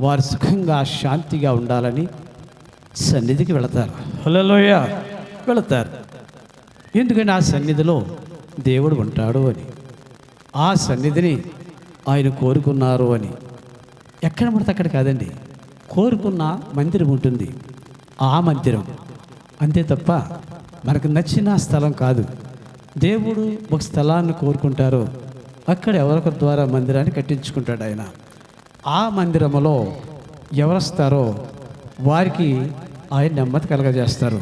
వారు సుఖంగా శాంతిగా ఉండాలని సన్నిధికి వెళతారు. హల్లెలూయ, వెళతారు. ఎందుకంటే ఆ సన్నిధిలో దేవుడు ఉంటాడు అని, ఆ సన్నిధిని ఆయన కోరుకున్నారు అని. ఎక్కడ పడితే అక్కడ కాదండి, కోరుకున్న మందిరం ఉంటుంది, ఆ మందిరం అంతే తప్ప మనకు నచ్చిన స్థలం కాదు. దేవుడు ఒక స్థలాన్ని కోరుకుంటారో అక్కడ ఎవరొకరి ద్వారా మందిరాన్ని కట్టించుకుంటాడు ఆయన. ఆ మందిరములో ఎవరొస్తారో వారికి ఆయన నెమ్మది కలగజేస్తారు.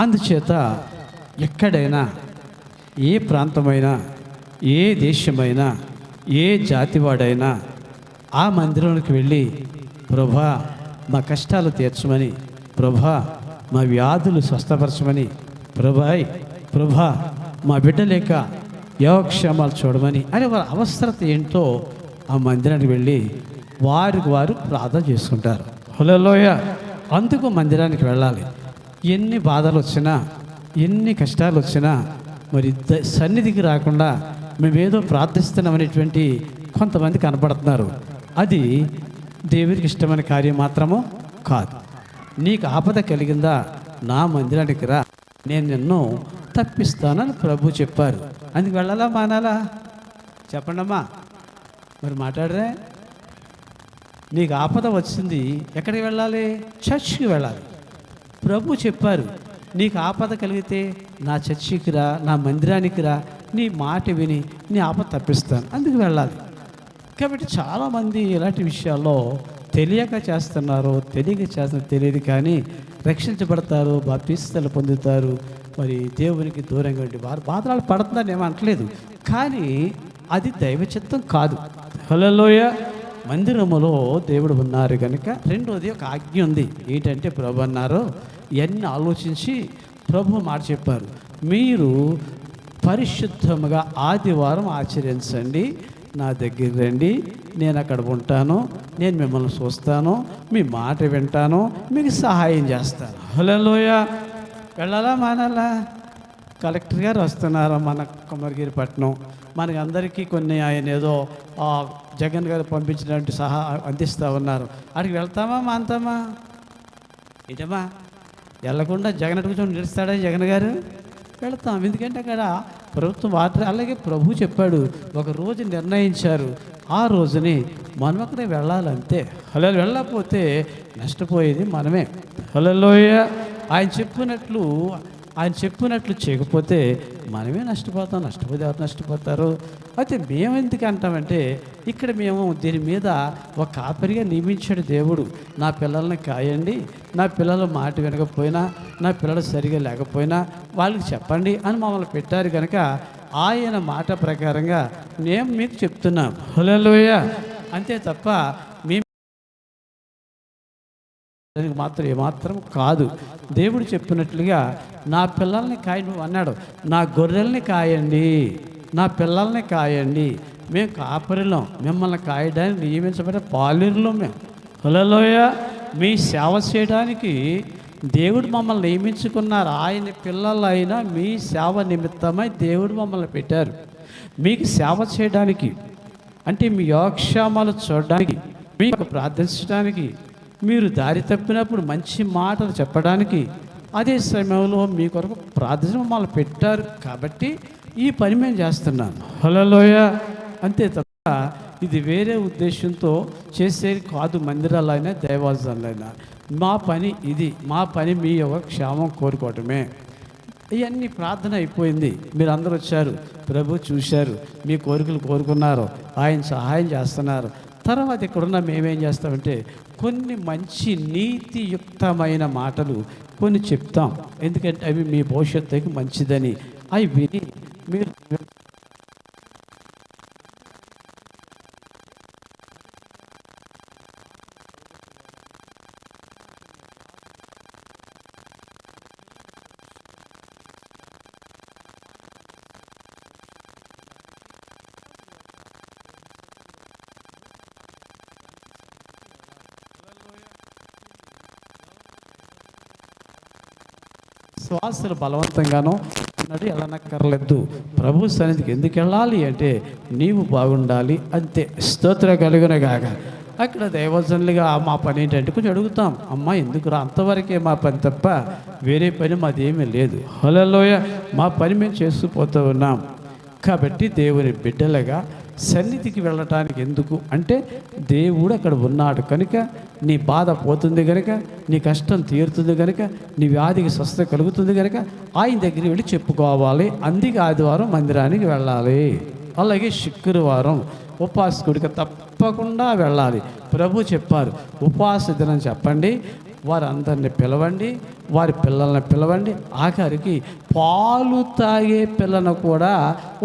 అందుచేత ఎక్కడైనా, ఏ ప్రాంతమైనా, ఏ దేశమైనా, ఏ జాతివాడైనా ఆ మందిరంలోకి వెళ్ళి, ప్రభా మా కష్టాలు తీర్చమని, ప్రభా మా వ్యాధులు స్వస్థపరచమని, ప్రభా మా బిడ్డ లేక యోగక్షేమాలు చూడమని అని వారి అవసరత ఏంటో ఆ మందిరానికి వెళ్ళి వారికి వారు ప్రార్థన చేసుకుంటారు. హల్లెలూయ. అందుకు మందిరానికి వెళ్ళాలి. ఎన్ని బాధలు వచ్చినా, ఎన్ని కష్టాలు వచ్చినా మరి సన్నిధికి రాకుండా మేమేదో ప్రార్థిస్తున్నామనేటువంటి కొంతమంది కనపడుతున్నారు. అది దేవునికి ఇష్టమైన కార్యం మాత్రము కాదు. నీకు ఆపద కలిగిందా, నా మందిరానికి రా, నేను నిన్ను తప్పిస్తానని ప్రభు చెప్పారు. అందుకు వెళ్ళాలా మానాలా చెప్పండమ్మా, మరి మాట్లాడరే. నీకు ఆపద వచ్చింది, ఎక్కడికి వెళ్ళాలి? చర్చికి వెళ్ళాలి. ప్రభు చెప్పారు, నీకు ఆపద కలిగితే నా చర్చికి రా, నా మందిరానికి రా, నీ మాట విని నీ ఆపద తప్పిస్తాను. అందుకు వెళ్ళాలి. కాబట్టి చాలామంది ఇలాంటి విషయాల్లో తెలియక చేస్తున్నారు, తెలియక చేస్తున్నారు తెలియదు, కానీ రక్షించబడతారు, బాప్తిస్మాలు పొందుతారు, మరి దేవునికి దూరంగా ఉండి వారు బాధలు పడుతుందని ఏమంటలేదు, కానీ అది దైవ చిత్తం కాదు. హల్లెలూయ. మందిరములో దేవుడు ఉన్నారు కనుక రెండోది ఒక ఆజ్ఞ ఉంది. ఏంటంటే ప్రభు అన్నారు, ఇవన్నీ ఆలోచించి ప్రభు మాట చెప్పారు, మీరు పరిశుద్ధముగా ఆదివారం ఆచరించండి, నా దగ్గర రండి, నేను అక్కడ ఉంటాను, నేను మిమ్మల్ని చూస్తాను, మీ మాట వింటాను, మీకు సహాయం చేస్తాను. హల్లెలూయ. వెళ్ళాలా మానాలా? కలెక్టర్ గారు వస్తున్నారు మన కుమారగిరిపట్నం, మనకి అందరికీ కొన్ని ఆయన ఏదో జగన్ గారు పంపించినట్టు అందిస్తూ ఉన్నారు. అక్కడికి వెళ్తామా మాంతామా? ఏంటమ్మా, వెళ్ళకుండా జగన్ అటుకుని నిలుస్తాడా జగన్ గారు? వెళ్తాం. ఎందుకంటే అక్కడ ప్రభుత్వం వాటర్, అలాగే ప్రభు చెప్పాడు, ఒక రోజు నిర్ణయించారు, ఆ రోజుని మనం అక్కడే వెళ్ళాలంతే. హల్లెలూయా. వెళ్ళకపోతే నష్టపోయేది మనమే. హల్లెలూయా. ఆయన చెప్పినట్లు చేయకపోతే మనమే నష్టపోతాం. నష్టపోతే ఎవరు నష్టపోతారు? అయితే మేము ఎందుకు అంటామంటే, ఇక్కడ మేము దీని మీద ఒక కాపరిగా నియమించాడు దేవుడు. నా పిల్లల్ని కాయండి, నా పిల్లల మాట వినకపోయినా, నా పిల్లలు సరిగా లేకపోయినా వాళ్ళకి చెప్పండి అని మమ్మల్ని పెట్టారు కనుక ఆయన మాట ప్రకారంగా నేను మీకు చెప్తున్నాను. హల్లెలూయా. అంతే తప్ప మేము దానికి మాత్రం ఏమాత్రం కాదు. దేవుడు చెప్పినట్లుగా నా పిల్లల్ని కాయండి అన్నాడు. నా గొర్రెల్ని కాయండి, నా పిల్లల్ని కాయండి. మేము కాపరిలం, మిమ్మల్ని కాయడానికి నియమించబడే పాలేరులో మేము. హల్లెలూయా. మీ సేవ చేయడానికి దేవుడు మమ్మల్ని నియమించుకున్నారు. ఆయన పిల్లలైనా మీ సేవ నిమిత్తమై దేవుడు మమ్మల్ని పెట్టారు. మీకు సేవ చేయడానికి, అంటే మీ యోగక్షేమాలు చూడడానికి, మీకు ప్రార్థించడానికి, మీరు దారి తప్పినప్పుడు మంచి మాటలు చెప్పడానికి, అదే సమయంలో మీ కొరకు ప్రార్థన మమ్మల్ని పెట్టారు. కాబట్టి ఈ పని మేము చేస్తున్నాను. హల్లెలూయా. అంతే తప్ప ఇది వేరే ఉద్దేశంతో చేసేది కాదు. మందిరాలైనా దేవాలయాలైనా మా పని ఇది, మా పని మీ యొక్క క్షేమం కోరుకోవటమే. ఇవన్నీ ప్రార్థన అయిపోయింది, మీరు అందరూ వచ్చారు, ప్రభు చూశారు, మీ కోరికలు కోరుకున్నారు, ఆయన సహాయం చేస్తున్నారు. తర్వాత ఇక్కడున్న మేమేం చేస్తామంటే కొన్ని మంచి నీతియుక్తమైన మాటలు కొన్ని చెప్తాం. ఎందుకంటే అవి మీ భవిష్యత్తుకి మంచిదని అవి విని మీరు శ్వాసలు బలవంతంగానో అన్నది వెళ్ళనక్కర్లేదు. ప్రభు సన్నిధికి ఎందుకు వెళ్ళాలి అంటే నీవు బాగుండాలి, అంతే. స్తోత్రం కలుగునగాక. అక్కడ దైవజనులుగా మా పని ఏంటంటే కొంచెం అడుగుతాం, అమ్మ ఎందుకురా, అంతవరకే మా పని తప్ప వేరే పని మాదేమీ లేదు. హల్లెలూయా. మా పని మేము చేసుకుపోతూ ఉన్నాం. కాబట్టి దేవుని బిడ్డలుగా సన్నిధికి వెళ్ళటానికి ఎందుకు అంటే, దేవుడు అక్కడ ఉన్నాడు కనుక నీ బాధ పోతుంది కనుక, నీ కష్టం తీరుతుంది కనుక, నీ వ్యాధికి స్వస్థత కలుగుతుంది కనుక ఆయన దగ్గరికి వెళ్ళి చెప్పుకోవాలి. అందుకే ఆదివారం మందిరానికి వెళ్ళాలి. అలాగే శుక్రవారం ఉపాసకుడికి తప్పకుండా వెళ్ళాలి. ప్రభు చెప్పారు, ఉపాస దినం చెప్పండి, వారందరిని పిలవండి, వారి పిల్లల్ని పిలవండి, ఆఖరికి పాలు తాగే పిల్లను కూడా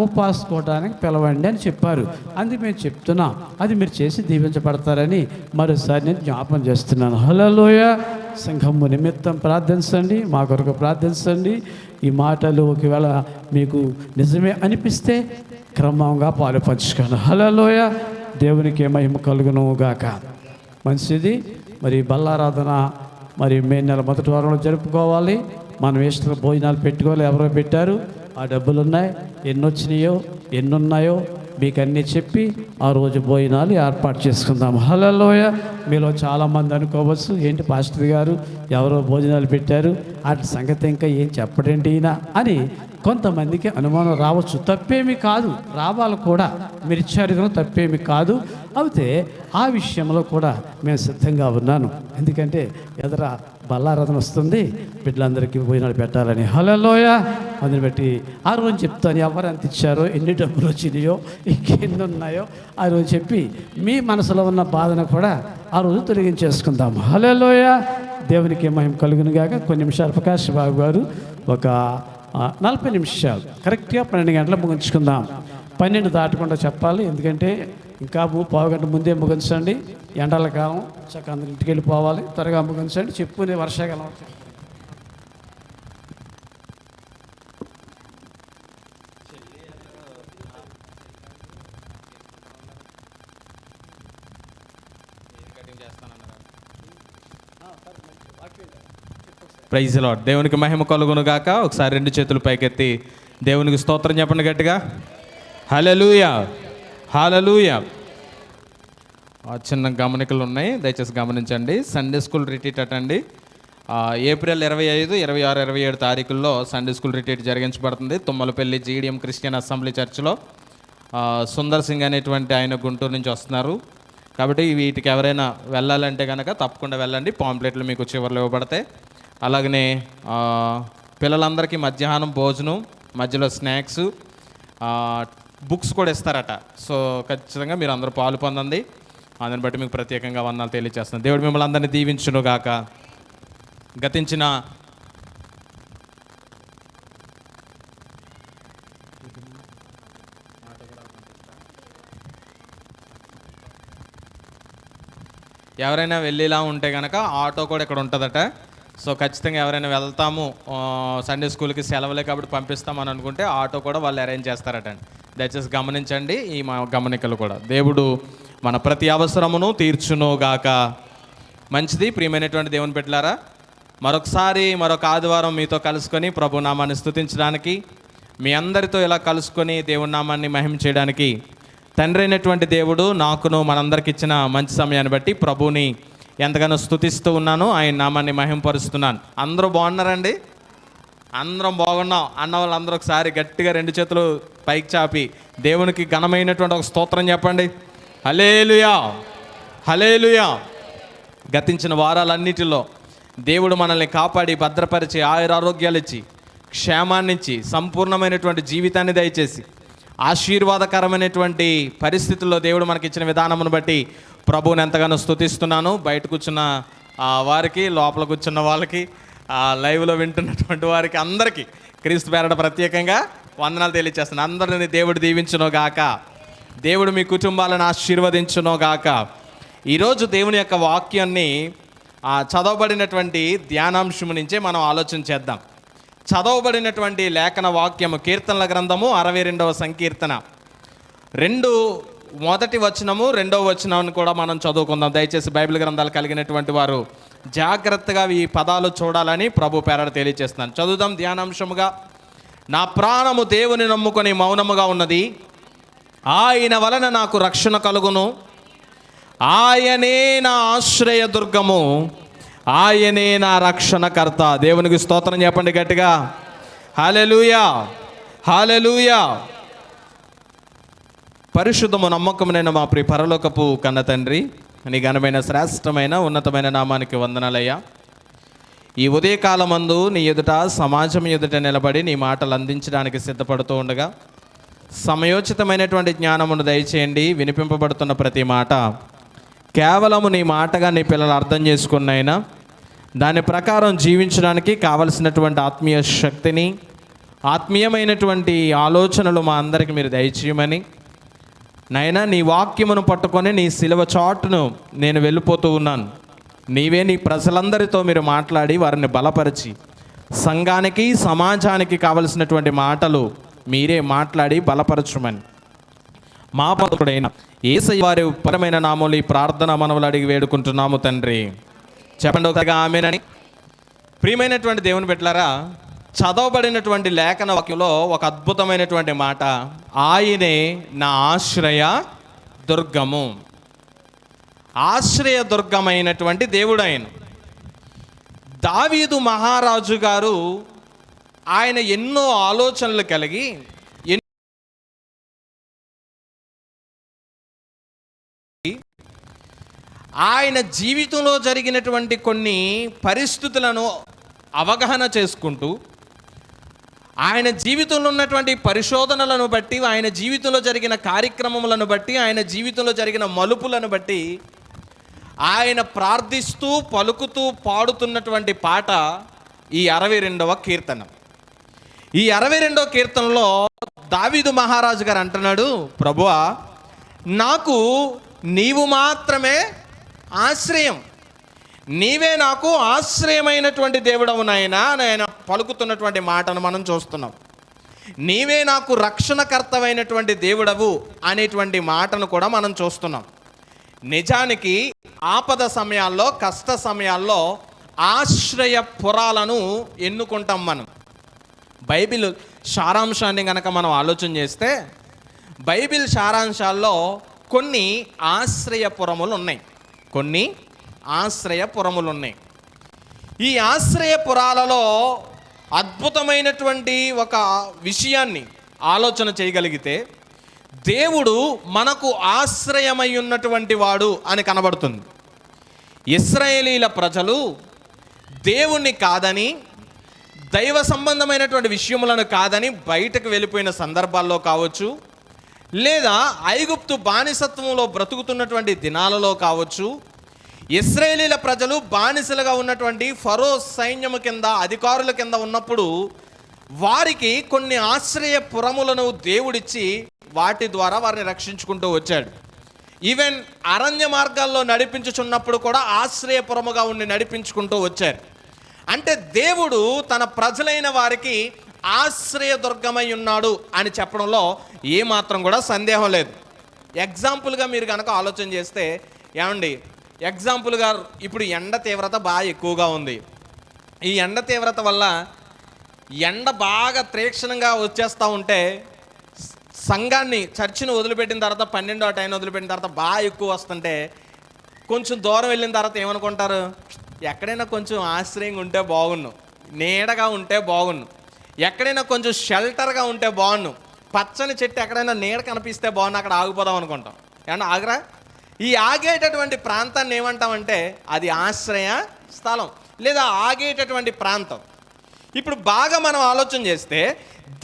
ఉపాసుకోవడానికి పిలవండి అని చెప్పారు. అందుకే మేము చెప్తున్నాం, అది మీరు చేసి దీవించబడతారని మరోసారి నేను జ్ఞాపం చేస్తున్నాను. హల్లెలూయా. సంఘము నిమిత్తం ప్రార్థించండి, మా కొరకు ప్రార్థించండి. ఈ మాటలు ఒకవేళ మీకు నిజమే అనిపిస్తే క్రమంగా పాలు పంచుకోండి. హల్లెలూయా. దేవునికి మహిమ కలుగును గాక. మంచిది. మరి బల్లారాధన మరి మే నెల మొదటి వారంలో జరుపుకోవాలి. మనం ఇష్టం భోజనాలు పెట్టుకోవాలి. ఎవరో పెట్టారు, ఆ డబ్బులు ఉన్నాయి, ఎన్ని వచ్చినాయో ఎన్నున్నాయో మీకు అన్నీ చెప్పి ఆ రోజు భోజనాలు ఏర్పాటు చేసుకుందాం. హల్లెలూయా. మీలో చాలామంది అనుకోవచ్చు, ఏంటి పాస్టర్ గారు ఎవరో భోజనాలు పెట్టారు, అటు సంగతి ఇంకా ఏం చెప్పడేంటి ఈయన అని కొంతమందికి అనుమానం రావచ్చు. తప్పేమీ కాదు, రావాలి కూడా. మీరు ఇచ్చారు కదా, తప్పేమీ కాదు. అయితే ఆ విషయంలో కూడా మేము సిద్ధంగా ఉన్నాను. ఎందుకంటే ఎదుర బల్లారాధన వస్తుంది, బిడ్డలందరికీ భోజనాలు పెట్టాలని. హల్లెలూయా. అందుని బట్టి ఆ రోజు చెప్తాను, ఎవరు ఎంత ఇచ్చారో, ఎన్ని డబ్బులు వచ్చినాయో, ఇంకెన్ని ఉన్నాయో ఆ రోజు చెప్పి మీ మనసులో ఉన్న బాధను కూడా ఆ రోజు తొలగించేసుకుందాం. హల్లెలూయా. దేవునికి మహిమ కలుగును గాక. కొన్ని నిమిషాలు ప్రకాష్ బాబు గారు ఒక 40 నిమిషాలు కరెక్ట్గా 12 గంటలకు ముగించుకుందాం. 12 దాటకుండా చెప్పాలి, ఎందుకంటే ఇంకా పావు గంట ముందే ముగించండి. ఎండల కాలం చక్కగా అందరి ఇంటికి వెళ్ళిపోవాలి. త్వరగా ముగించండి. చెప్పుకునే వర్షాకాలం ప్రైజ్ ది లార్డ్. దేవునికి మహిమ కలుగును గాక. ఒకసారి 2 చేతులు పైకెత్తి దేవునికి స్తోత్రం చెప్పండి గట్టిగా. హల్లెలూయా, హల్లెలూయా. చిన్న గమనికలు ఉన్నాయి, దయచేసి గమనించండి. సండే స్కూల్ రిట్రీట్ అటండి. ఏప్రిల్ 25, 26, 27 తారీఖుల్లో సండే స్కూల్ రిట్రీట్ జరిగించబడుతుంది తుమ్మలపల్లి జీడిఎం క్రిస్టియన్ అసెంబ్లీ చర్చ్లో. సుందర్ సింగ్ అనేటువంటి ఆయన గుంటూరు నుంచి వస్తున్నారు. కాబట్టి వీటికి ఎవరైనా వెళ్ళాలంటే కనుక తప్పకుండా వెళ్ళండి. పాంప్లెట్లు మీకు చివరిలో ఇవ్వబడతాయి. అలాగనే పిల్లలందరికీ మధ్యాహ్నం భోజనం, మధ్యలో స్నాక్స్, బుక్స్ కూడా ఇస్తారట. సో ఖచ్చితంగా మీరు అందరూ పాలు పొందండి. దాన్ని బట్టి మీకు ప్రత్యేకంగా వందనాలు తెలియజేస్తున్నాను. దేవుడు మిమ్మల్ని అందరినీ దీవించును గాక. గతించిన ఎవరైనా వెళ్ళేలా ఉంటే కనుక ఆటో కూడా ఇక్కడ ఉంటుందట. సో ఖచ్చితంగా ఎవరైనా వెళ్తాము, సండే స్కూల్కి సెలవులే కాబట్టి పంపిస్తామని అనుకుంటే ఆటో కూడా వాళ్ళు అరేంజ్ చేస్తారట. దయచేసి గమనించండి ఈ మా గమనికలు కూడా. దేవుడు మన ప్రతి అవసరమును తీర్చును గాక. మంచిది. ప్రియమైనటువంటి దేవుని బిడ్డలారా, మరొక ఆదివారం మీతో కలుసుకొని ప్రభు నామాన్ని స్తుతించడానికి, మీ అందరితో ఇలా కలుసుకొని దేవుని నామాన్ని మహిమ చేయడానికి తండ్రి అయినటువంటి దేవుడు నాకును మనందరికి ఇచ్చిన మంచి సమయాన్ని బట్టి ప్రభుని ఎంతగానో స్తుతిస్తూ ఉన్నాను. ఆయన నామాన్ని మహిమపరుస్తున్నాను. అందరూ బాగున్నారండి? అందరం బాగున్నాం అన్న వాళ్ళందరూ ఒకసారి గట్టిగా 2 చేతులు పైకి చాపి దేవునికి ఘనమైనటువంటి ఒక స్తోత్రం చెప్పండి. హల్లెలూయా, హల్లెలూయా. గతించిన వారాలన్నిటిలో దేవుడు మనల్ని కాపాడి భద్రపరిచి ఆయురారోగ్యాలు ఇచ్చి క్షేమాన్నిచ్చి సంపూర్ణమైనటువంటి జీవితాన్ని దయచేసి ఆశీర్వాదకరమైనటువంటి పరిస్థితుల్లో దేవుడు మనకిచ్చిన విధానమును బట్టి ప్రభువుని ఎంతగానో స్తుతిస్తున్నాను. బయట కూర్చున్న వారికి, లోపల కూర్చున్న వాళ్ళకి, లైవ్లో వింటున్నటువంటి వారికి అందరికీ క్రీస్తు పేరట ప్రత్యేకంగా వందనాలు తెలియజేస్తున్నాను. అందరిని దేవుడు దీవించునో గాక. దేవుడు మీ కుటుంబాలను ఆశీర్వదించునో గాక. ఈరోజు దేవుని యొక్క వాక్యాన్ని చదవబడినటువంటి ధ్యానాంశము నుంచే మనం ఆలోచన చేద్దాం. చదవబడినటువంటి లేఖన వాక్యము కీర్తనల గ్రంథము 62వ సంకీర్తన 2 మొదటి వచనము 2వ వచనాన్ని కూడా మనం చదువుకుందాం. దయచేసి బైబిల్ గ్రంథాలు కలిగినటువంటి వారు జాగ్రత్తగా ఈ పదాలు చూడాలని ప్రభు పేరట తెలియజేస్తున్నాను. చదువుదాం ధ్యానాంశముగా. నా ప్రాణము దేవుని నమ్ముకొని మౌనముగా ఉన్నది, ఆయన వలన నాకు రక్షణ కలుగును. ఆయనే నా ఆశ్రయదుర్గము, ఆయనే నా రక్షణకర్త. దేవునికి స్తోత్రం చెప్పండి గట్టిగా. హల్లెలూయా, హల్లెలూయా. పరిశుద్ధము నమ్మకమునైన మా ప్రియ పరలోకపు కన్న తండ్రి, నీ ఘనమైన శ్రేష్టమైన ఉన్నతమైన నామానికి వందనాలయ్యా. ఈ ఉదయకాలమందు నీ ఎదుట, సమాజం ఎదుట నిలబడి నీ మాటలు అందించడానికి సిద్ధపడుతూ ఉండగా సమయోచితమైనటువంటి జ్ఞానమును దయచేయండి. వినిపింపబడుతున్న ప్రతి మాట కేవలము నీ మాటగా నీ పిల్లలు అర్థం చేసుకున్నైనా దాని ప్రకారం జీవించడానికి కావలసినటువంటి ఆత్మీయ శక్తిని, ఆత్మీయమైనటువంటి ఆలోచనలు మా అందరికి మీరు దయచేయమని, నైనా నీ వాక్యమును పట్టుకొని నీ సిలువ చాటును నేను వెళ్ళిపోతూ ఉన్నాను. నీవే నీ ప్రజలందరితో మీరు మాట్లాడి వారిని బలపరిచి సంఘానికి, సమాజానికి కావలసినటువంటి మాటలు మీరే మాట్లాడి బలపరచుమని మా పదుడైన యేసయ్య వారి పరమైన నామములో ఈ ప్రార్థన మనవులు అడిగి వేడుకుంటున్నాము తండ్రి. చెప్పండి ఒకగా ఆమేనని. ప్రియమైనటువంటి దేవుని బిడ్డలారా, చదవబడినటువంటి లేఖన వాక్యంలో ఒక అద్భుతమైనటువంటి మాట, ఆయనే నా ఆశ్రయ దుర్గము. ఆశ్రయ దుర్గమైనటువంటి దేవుడు ఆయన. దావీదు మహారాజు గారు ఆయన ఎన్నో ఆలోచనలు కలిగి ఆయన జీవితంలో జరిగినటువంటి కొన్ని పరిస్థితులను అవగాహన చేసుకుంటూ, ఆయన జీవితంలో ఉన్నటువంటి పరిశోధనలను బట్టి, ఆయన జీవితంలో జరిగిన కార్యక్రమములను బట్టి, ఆయన జీవితంలో జరిగిన మలుపులను బట్టి ఆయన ప్రార్థిస్తూ, పలుకుతూ, పాడుతున్నటువంటి పాట ఈ 62వ కీర్తన. ఈ 62వ కీర్తనలో దావీదు మహారాజు గారు అంటున్నాడు, ప్రభువా నాకు నీవు మాత్రమే ఆశ్రయం, నీవే నాకు ఆశ్రయమైనటువంటి దేవుడవు నాయనా. ఆయన పలుకుతున్నటువంటి మాటను మనం చూస్తున్నాం. నీవే నాకు రక్షణకర్తమైనటువంటి దేవుడవు అనేటువంటి మాటను కూడా మనం చూస్తున్నాం. నిజానికి ఆపద సమయాల్లో, కష్ట సమయాల్లో ఆశ్రయ పురాలను ఎన్నుకుంటాం మనం. బైబిల్ సారాంశాన్ని కనుక మనం ఆలోచన చేస్తే, బైబిల్ సారాంశాల్లో కొన్ని ఆశ్రయపురములు ఉన్నాయి, కొన్ని ఆశ్రయపురములు ఉన్నాయి. ఈ ఆశ్రయపురాలలో అద్భుతమైనటువంటి ఒక విషయాన్ని ఆలోచన చేయగలిగితే, దేవుడు మనకు ఆశ్రయమై ఉన్నటువంటి వాడు అని కనబడుతుంది. ఇశ్రాయేలీల ప్రజలు దేవుణ్ణి కాదని, దైవ సంబంధమైనటువంటి విషయములను కాదని బయటకు వెళ్ళిపోయిన సందర్భాల్లో కావచ్చు, లేదా ఐగుప్తు బానిసత్వంలో బ్రతుకుతున్నటువంటి దినాలలో కావచ్చు, ఇశ్రాయేలీల ప్రజలు బానిసలుగా ఉన్నటువంటి ఫరో సైన్యము కింద, అధికారుల కింద ఉన్నప్పుడు వారికి కొన్ని ఆశ్రయపురములను దేవుడిచ్చి వాటి ద్వారా వారిని రక్షించుకుంటూ వచ్చాడు. ఈవెన్ అరణ్య మార్గాల్లో నడిపించుచున్నప్పుడు కూడా ఆశ్రయపురముగా ఉండి నడిపించుకుంటూ వచ్చారు. అంటే దేవుడు తన ప్రజలైన వారికి ఆశ్రయదుర్గమై ఉన్నాడు అని చెప్పడంలో ఏమాత్రం కూడా సందేహం లేదు. ఎగ్జాంపుల్గా మీరు కనుక ఆలోచన చేస్తే, ఏమండి ఎగ్జాంపుల్గా ఇప్పుడు ఎండ తీవ్రత బాగా ఎక్కువగా ఉంది. ఈ ఎండ తీవ్రత వల్ల ఎండ బాగా తీక్షణంగా వచ్చేస్తూ ఉంటే, సంఘాన్ని, చర్చిని వదిలిపెట్టిన తర్వాత 12 ఆ టైం వదిలిపెట్టిన తర్వాత బాగా ఎక్కువ వస్తుంటే కొంచెం దూరం వెళ్ళిన తర్వాత ఏమనుకుంటారు, ఎక్కడైనా కొంచెం ఆశ్రయంగా ఉంటే బాగున్ను, నీడగా ఉంటే బాగున్ను, ఎక్కడైనా కొంచెం షెల్టర్గా ఉంటే బాగున్ను, పచ్చని చెట్టు ఎక్కడైనా నీడ కనిపిస్తే బాగున్నా అక్కడ ఆగిపోదాం అనుకుంటాం. ఏమన్నా ఆగరా? ఈ ఆగేటటువంటి ప్రాంతాన్ని ఏమంటామంటే అది ఆశ్రయ స్థలం లేదా ఆగేటటువంటి ప్రాంతం. ఇప్పుడు బాగా మనం ఆలోచన చేస్తే,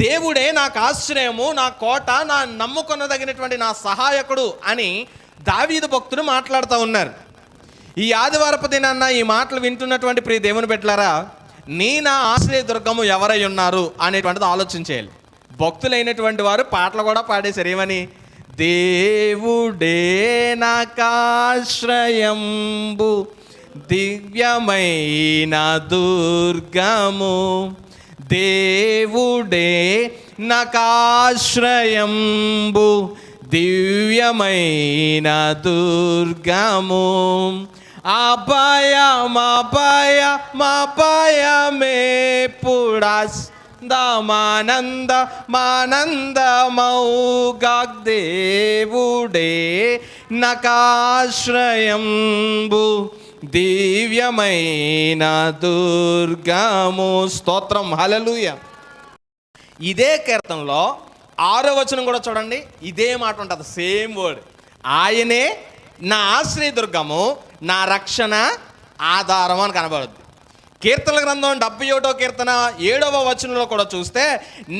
దేవుడే నాకు ఆశ్రయము, నా కోట, నా నమ్ముకొనదగినటువంటి నా సహాయకుడు అని దావీదు భక్తుడు మాట్లాడుతూ ఉన్నారు. ఈ ఆదివారపు దినాన్న ఈ మాటలు వింటున్నటువంటి ప్రియ దేవుని బిడ్డలారా, నా ఆశ్రయ దుర్గము ఎవరై ఉన్నారు అనేటువంటిది ఆలోచన చేయాలి. భక్తులైనటువంటి వారు పాటలు కూడా పాడేశారు. ఏమని? దేవుడే నాకాశ్రయంబు, దివ్యమైన దుర్గము, దేవుడే నాకాశ్రయంబు, దివ్యమైన దుర్గము, అభయమేపుడా దేవుడే నకాశ్రయంబు దివ్యమైన దుర్గము. స్తోత్రం, హల్లెలూయా. ఇదే కీర్తనలో 6వ వచనం కూడా చూడండి, ఇదే మాట ఉంటుంది, సేమ్ వర్డ్. ఆయనే నా ఆశ్రయదుర్గము, నా రక్షణ ఆధారం అని కనబడుద్ది. కీర్తనల గ్రంథం 71వ కీర్తన 7వ వచనంలో కూడా చూస్తే,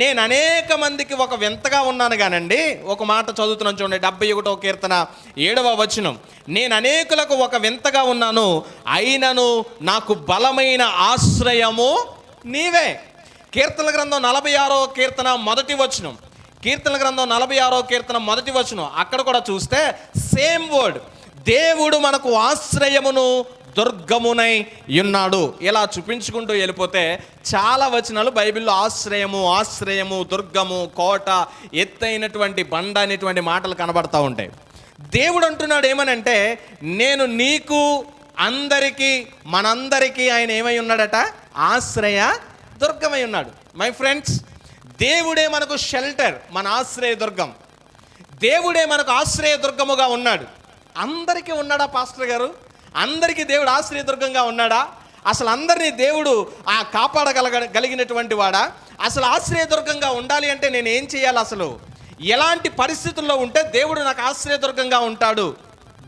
నేను అనేక మందికి ఒక వింతగా ఉన్నాను కానండి. ఒక మాట చదువుతున్నాను చూడండి, 71వ కీర్తన 7వ వచనం. నేను అనేకులకు ఒక వింతగా ఉన్నాను, అయినను నాకు బలమైన ఆశ్రయము నీవే. కీర్తనల గ్రంథం 46వ కీర్తన 1వ వచనం. కీర్తనల గ్రంథం 46వ కీర్తన 1వ వచనం. అక్కడ కూడా చూస్తే సేమ్ వర్డ్, దేవుడు మనకు ఆశ్రయమును దుర్గమునై ఉన్నాడు. ఇలా చూపించుకుంటూ వెళ్ళిపోతే చాలా వచనాలు బైబిల్లో ఆశ్రయము, ఆశ్రయము, దుర్గము, కోట, ఎత్తైనటువంటి బండ అనేటువంటి మాటలు కనబడతా ఉంటాయి. దేవుడు అంటున్నాడు ఏమనంటే, నేను నీకు అందరికీ మనందరికీ ఆయన ఏమై ఉన్నాడట, ఆశ్రయ దుర్గమై ఉన్నాడు. మై ఫ్రెండ్స్, దేవుడే మనకు షెల్టర్, మన ఆశ్రయ దుర్గం. దేవుడే మనకు ఆశ్రయ దుర్గముగా ఉన్నాడు. అందరికీ ఉన్నాడా పాస్టర్ గారు? అందరికీ దేవుడు ఆశ్రయదుర్గంగా ఉన్నాడా? అసలు అందరినీ దేవుడు కాపాడగలిగినటువంటి వాడా? అసలు ఆశ్రయదుర్గంగా ఉండాలి అంటే నేను ఏం చేయాలి? అసలు ఎలాంటి పరిస్థితుల్లో ఉంటే దేవుడు నాకు ఆశ్రయదుర్గంగా ఉంటాడు?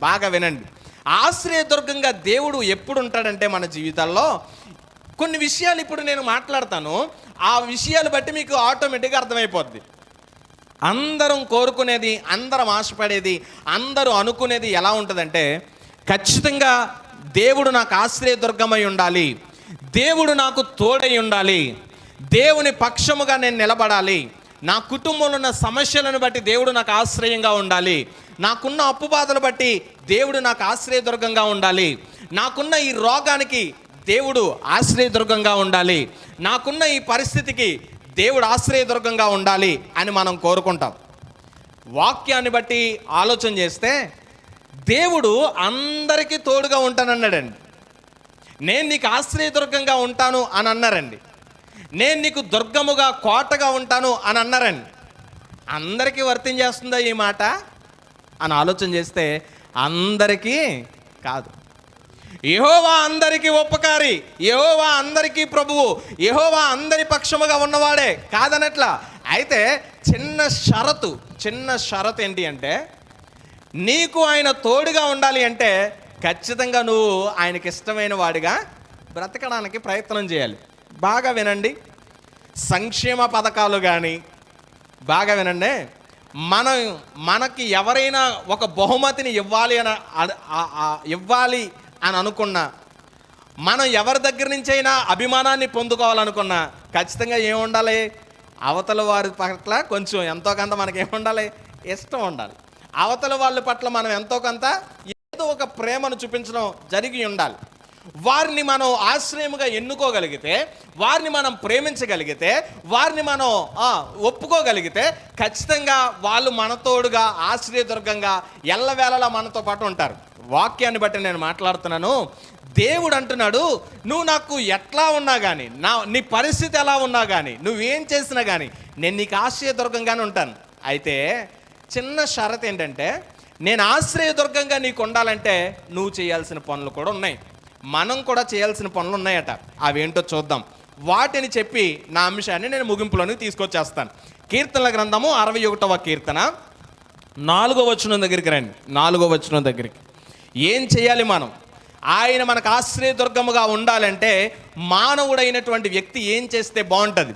బాగా వినండి. ఆశ్రయదుర్గంగా దేవుడు ఎప్పుడు ఉంటాడంటే మన జీవితాల్లో కొన్ని విషయాలు ఇప్పుడు నేను మాట్లాడతాను, ఆ విషయాలు బట్టి మీకు ఆటోమేటిక్గా అర్థమైపోద్ది. అందరం కోరుకునేది, అందరం ఆశపడేది, అందరూ అనుకునేది ఎలా ఉంటుందంటే, ఖచ్చితంగా దేవుడు నాకు ఆశ్రయదుర్గమై ఉండాలి, దేవుడు నాకు తోడై ఉండాలి, దేవుని పక్షముగా నేను నిలబడాలి, నా కుటుంబంలో ఉన్న సమస్యలను బట్టి దేవుడు నాకు ఆశ్రయంగా ఉండాలి, నాకున్న అప్పు బాధలు బట్టి దేవుడు నాకు ఆశ్రయదుర్గంగా ఉండాలి, నాకున్న ఈ రోగానికి దేవుడు ఆశ్రయదుర్గంగా ఉండాలి, నాకున్న ఈ పరిస్థితికి దేవుడు ఆశ్రయదుర్గంగా ఉండాలి అని మనం కోరుకుంటాం. వాక్యాన్ని బట్టి ఆలోచన చేస్తే దేవుడు అందరికీ తోడుగా ఉంటానన్నాడండి. నేను నీకు ఆశ్రయదుర్గంగా ఉంటాను అని అన్నారండి. నేను నీకు దుర్గముగా, కోటగా ఉంటాను అని అన్నారండి. అందరికీ వర్తించేస్తుందా ఈ మాట అని ఆలోచన చేస్తే అందరికీ కాదు. యెహోవా అందరికీ ఉపకారి, యెహోవా అందరికీ ప్రభువు, యెహోవా అందరి పక్షముగా ఉన్నవాడే కాదనట్లా. అయితే చిన్న షరతు ఏంటి అంటే, నీకు ఆయన తోడుగా ఉండాలి అంటే ఖచ్చితంగా నువ్వు ఆయనకి ఇష్టమైన వాడిగా బ్రతకడానికి ప్రయత్నం చేయాలి. బాగా వినండి, సంక్షేమ పథకాలు కానీ బాగా వినండి, మనకి ఎవరైనా ఒక బహుమతిని ఇవ్వాలి అని అనుకున్నా, మనం ఎవరి దగ్గర నుంచైనా అభిమానాన్ని పొందుకోవాలనుకున్నా ఖచ్చితంగా ఏముండాలి? అవతల వారి పట్ల కొంచెం ఎంతో కొంత మనకి ఏముండాలి? ఇష్టం ఉండాలి. అవతల వాళ్ళ పట్ల మనం ఎంతో కొంత ఏదో ఒక ప్రేమను చూపించడం జరిగి ఉండాలి. వారిని మనం ఆశ్రయముగా ఎన్నుకోగలిగితే, వారిని మనం ప్రేమించగలిగితే, వారిని మనం ఒప్పుకోగలిగితే ఖచ్చితంగా వాళ్ళు మనతోడుగా ఆశ్రయదుర్గంగా ఎల్లవేళలా మనతో పాటు ఉంటారు. వాక్యాన్ని బట్టి నేను మాట్లాడుతున్నాను. దేవుడు అంటున్నాడు, నువ్వు నాకు ఎట్లా ఉన్నా కానీ, నీ పరిస్థితి ఎలా ఉన్నా కానీ, నువ్వేం చేసినా కానీ నేను నీకు ఆశ్రయదుర్గంగానే ఉంటాను. అయితే చిన్న షరత్ ఏంటంటే, నేను ఆశ్రయదుర్గంగా నీకు ఉండాలంటే నువ్వు చేయాల్సిన పనులు కూడా ఉన్నాయి, మనం కూడా చేయాల్సిన పనులు ఉన్నాయట. అవేంటో చూద్దాం. వాటిని చెప్పి నా అంశాన్ని నేను ముగింపులోనికి తీసుకొచ్చేస్తాను. కీర్తనల గ్రంథము 61వ కీర్తన 4వ వచనం దగ్గరికి రండి. 4వ వచనం దగ్గరికి ఏం చేయాలి మనం? ఆయన మనకు ఆశ్రయదుర్గముగా ఉండాలంటే మానవుడైనటువంటి వ్యక్తి ఏం చేస్తే బాగుంటుంది?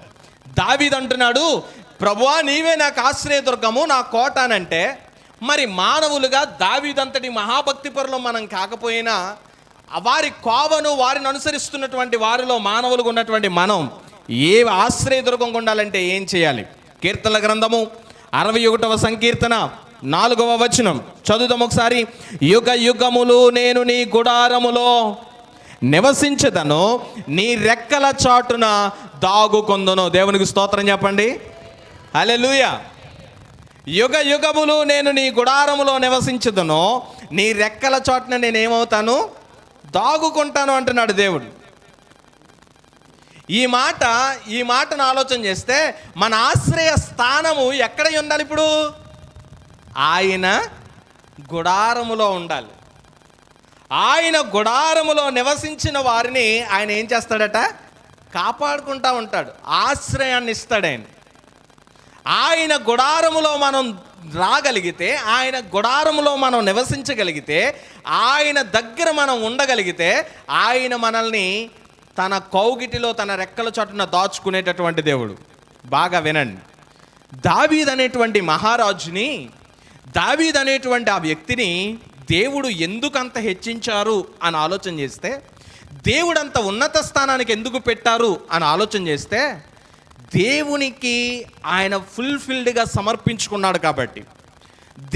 దావీదు అంటున్నాడు, ప్రభువా నీవే నాకు ఆశ్రయదుర్గము, నా కోట అనంటే, మరి మానవులుగా దావీదంతటి మహాభక్తి పరులు మనం కాకపోయినా వారి కోవను, వారిని అనుసరిస్తున్నటువంటి వారిలో మానవులుగా ఉన్నటువంటి మనం ఏ ఆశ్రయదుర్గంగా ఉండాలంటే ఏం చేయాలి? కీర్తనల గ్రంథము 61వ సంకీర్తన 4వ వచనం చదువుదాం ఒకసారి. యుగ యుగములు నేను నీ గుడారములో నివసించదను, నీ రెక్కల చాటున దాగుకొందును. దేవునికి స్తోత్రం చెప్పండి, హల్లెలూయా. యుగ యుగములు నేను నీ గుడారములో నివసించదను, నీ రెక్కల చాటున నేనేమవుతాను? దాగుకుంటాను అంటున్నాడు దేవుడు. ఈ మాటను ఆలోచన చేస్తే మన ఆశ్రయ స్థానము ఎక్కడ ఉండాలి? ఇప్పుడు ఆయన గుడారములో ఉండాలి. ఆయన గుడారములో నివసించిన వారిని ఆయన ఏం చేస్తాడట? కాపాడుకుంటా ఉంటాడు, ఆశ్రయాన్ని ఇస్తాడు. ఆయన గుడారములో మనం రాగలిగితే, ఆయన గుడారములో మనం నివసించగలిగితే, ఆయన దగ్గర మనం ఉండగలిగితే, ఆయన మనల్ని తన కౌగిటిలో తన రెక్కల చోటున దాచుకునేటటువంటి దేవుడు. బాగా వినండి, దావీదు అనేటువంటి మహారాజుని, దావీదు అనేటువంటి ఆ వ్యక్తిని దేవుడు ఎందుకంత హెచ్చించారు అని ఆలోచన చేస్తే, దేవుడు అంత ఉన్నత స్థానానికి ఎందుకు పెట్టారు అని ఆలోచన చేస్తే, దేవునికి ఆయన ఫుల్ఫిల్డ్గా సమర్పించుకున్నాడు కాబట్టి,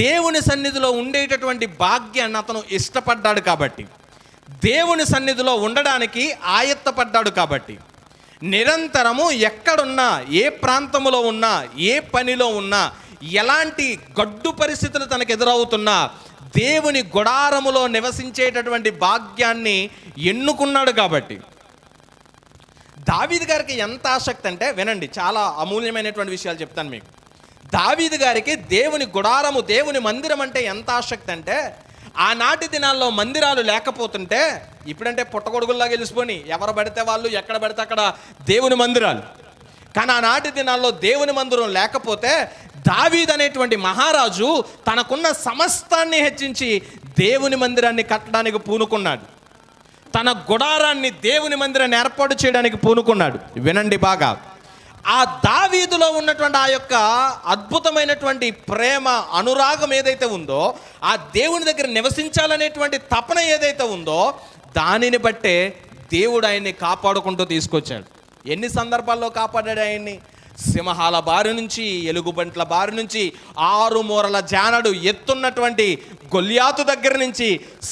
దేవుని సన్నిధిలో ఉండేటటువంటి భాగ్యాన్ని అతను ఇష్టపడ్డాడు కాబట్టి, దేవుని సన్నిధిలో ఉండడానికి ఆయత్తపడ్డాడు కాబట్టి, నిరంతరము ఎక్కడున్నా, ఏ ప్రాంతంలో ఉన్నా, ఏ పనిలో ఉన్నా, ఎలాంటి గడ్డు పరిస్థితులు తనకు ఎదురవుతున్నా దేవుని గుడారములో నివసించేటటువంటి భాగ్యాన్ని ఎన్నుకున్నాడు కాబట్టి. దావీదు గారికి ఎంత ఆసక్తి అంటే, వినండి, చాలా అమూల్యమైనటువంటి విషయాలు చెప్తాను మీకు. దావీదు గారికి దేవుని గుడారము, దేవుని మందిరం అంటే ఎంత ఆసక్తి అంటే, ఆనాటి దినాల్లో మందిరాలు లేకపోతుంటే, ఇప్పుడంటే పుట్టగొడుగుల్లాగా గెలిచిపోయి ఎవరు పడితే వాళ్ళు ఎక్కడ పడితే అక్కడ దేవుని మందిరాలు. కానీ ఆనాటి దినాల్లో దేవుని మందిరం లేకపోతే దావీదు అనేటువంటి మహారాజు తనకున్న సమస్తాన్ని హెచ్చించి దేవుని మందిరాన్ని కట్టడానికి పూనుకున్నాడు. తన గుడారాన్ని, దేవుని మందిరాన్ని ఏర్పాటు చేయడానికి పూనుకున్నాడు. వినండి బాగా, ఆ దావీదులో ఉన్నటువంటి ఆ యొక్క అద్భుతమైనటువంటి ప్రేమ, అనురాగం ఏదైతే ఉందో, ఆ దేవుని దగ్గర నివసించాలనేటువంటి తపన ఏదైతే ఉందో, దానిని బట్టే దేవుడు ఆయన్ని కాపాడుకుంటూ తీసుకొచ్చాడు. ఎన్ని సందర్భాల్లో కాపాడాడు ఆయన్ని? సింహాల బారి నుంచి, ఎలుగుబంట్ల బారి నుంచి, 6 మూరల జానడు ఎత్తున్నటువంటి గొల్యాతు దగ్గర నుంచి,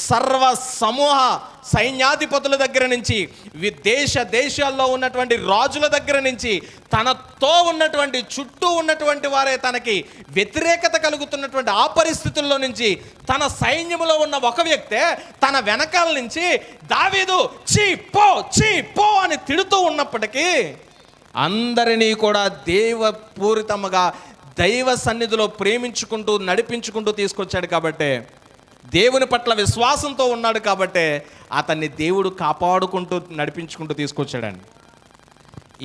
సర్వ సమూహ సైన్యాధిపతుల దగ్గర నుంచి, దేశాల్లో ఉన్నటువంటి రాజుల దగ్గర నుంచి, తనతో ఉన్నటువంటి చుట్టూ ఉన్నటువంటి వారే తనకి వ్యతిరేకత కలుగుతున్నటువంటి ఆ పరిస్థితుల్లో నుంచి, తన సైన్యంలో ఉన్న ఒక వ్యక్తే తన వెనకాల నుంచి దావీదు చీ పో అని తిడుతూ ఉన్నప్పటికీ అందరినీ కూడా దేవపూరితముగా దైవ సన్నిధిలో ప్రేమించుకుంటూ నడిపించుకుంటూ తీసుకొచ్చాడు. కాబట్టి దేవుని పట్ల విశ్వాసంతో ఉన్నాడు కాబట్టి అతన్ని దేవుడు కాపాడుకుంటూ నడిపించుకుంటూ తీసుకొచ్చాడండి.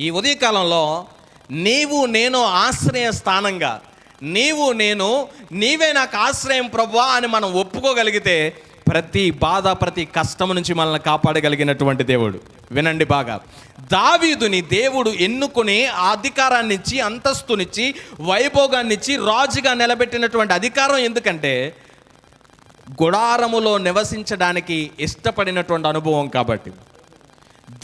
ఈ ఉదయకాలంలో నీవు నేను ఆశ్రయ స్థానంగా, నీవే నాకు ఆశ్రయం ప్రభువా అని మనం ఒప్పుకోగలిగితే ప్రతి బాధ, ప్రతి కష్టం నుంచి మనల్ని కాపాడగలిగినటువంటి దేవుడు. వినండి బాగా, దావీదుని దేవుడు ఎన్నుకుని అధికారాన్ని ఇచ్చి, అంతస్తునిచ్చి, వైభోగాన్నిచ్చి, రాజుగా నిలబెట్టినటువంటి అధికారం ఎందుకంటే గుడారములో నివసించడానికి ఇష్టపడినటువంటి అనుభవం కాబట్టి,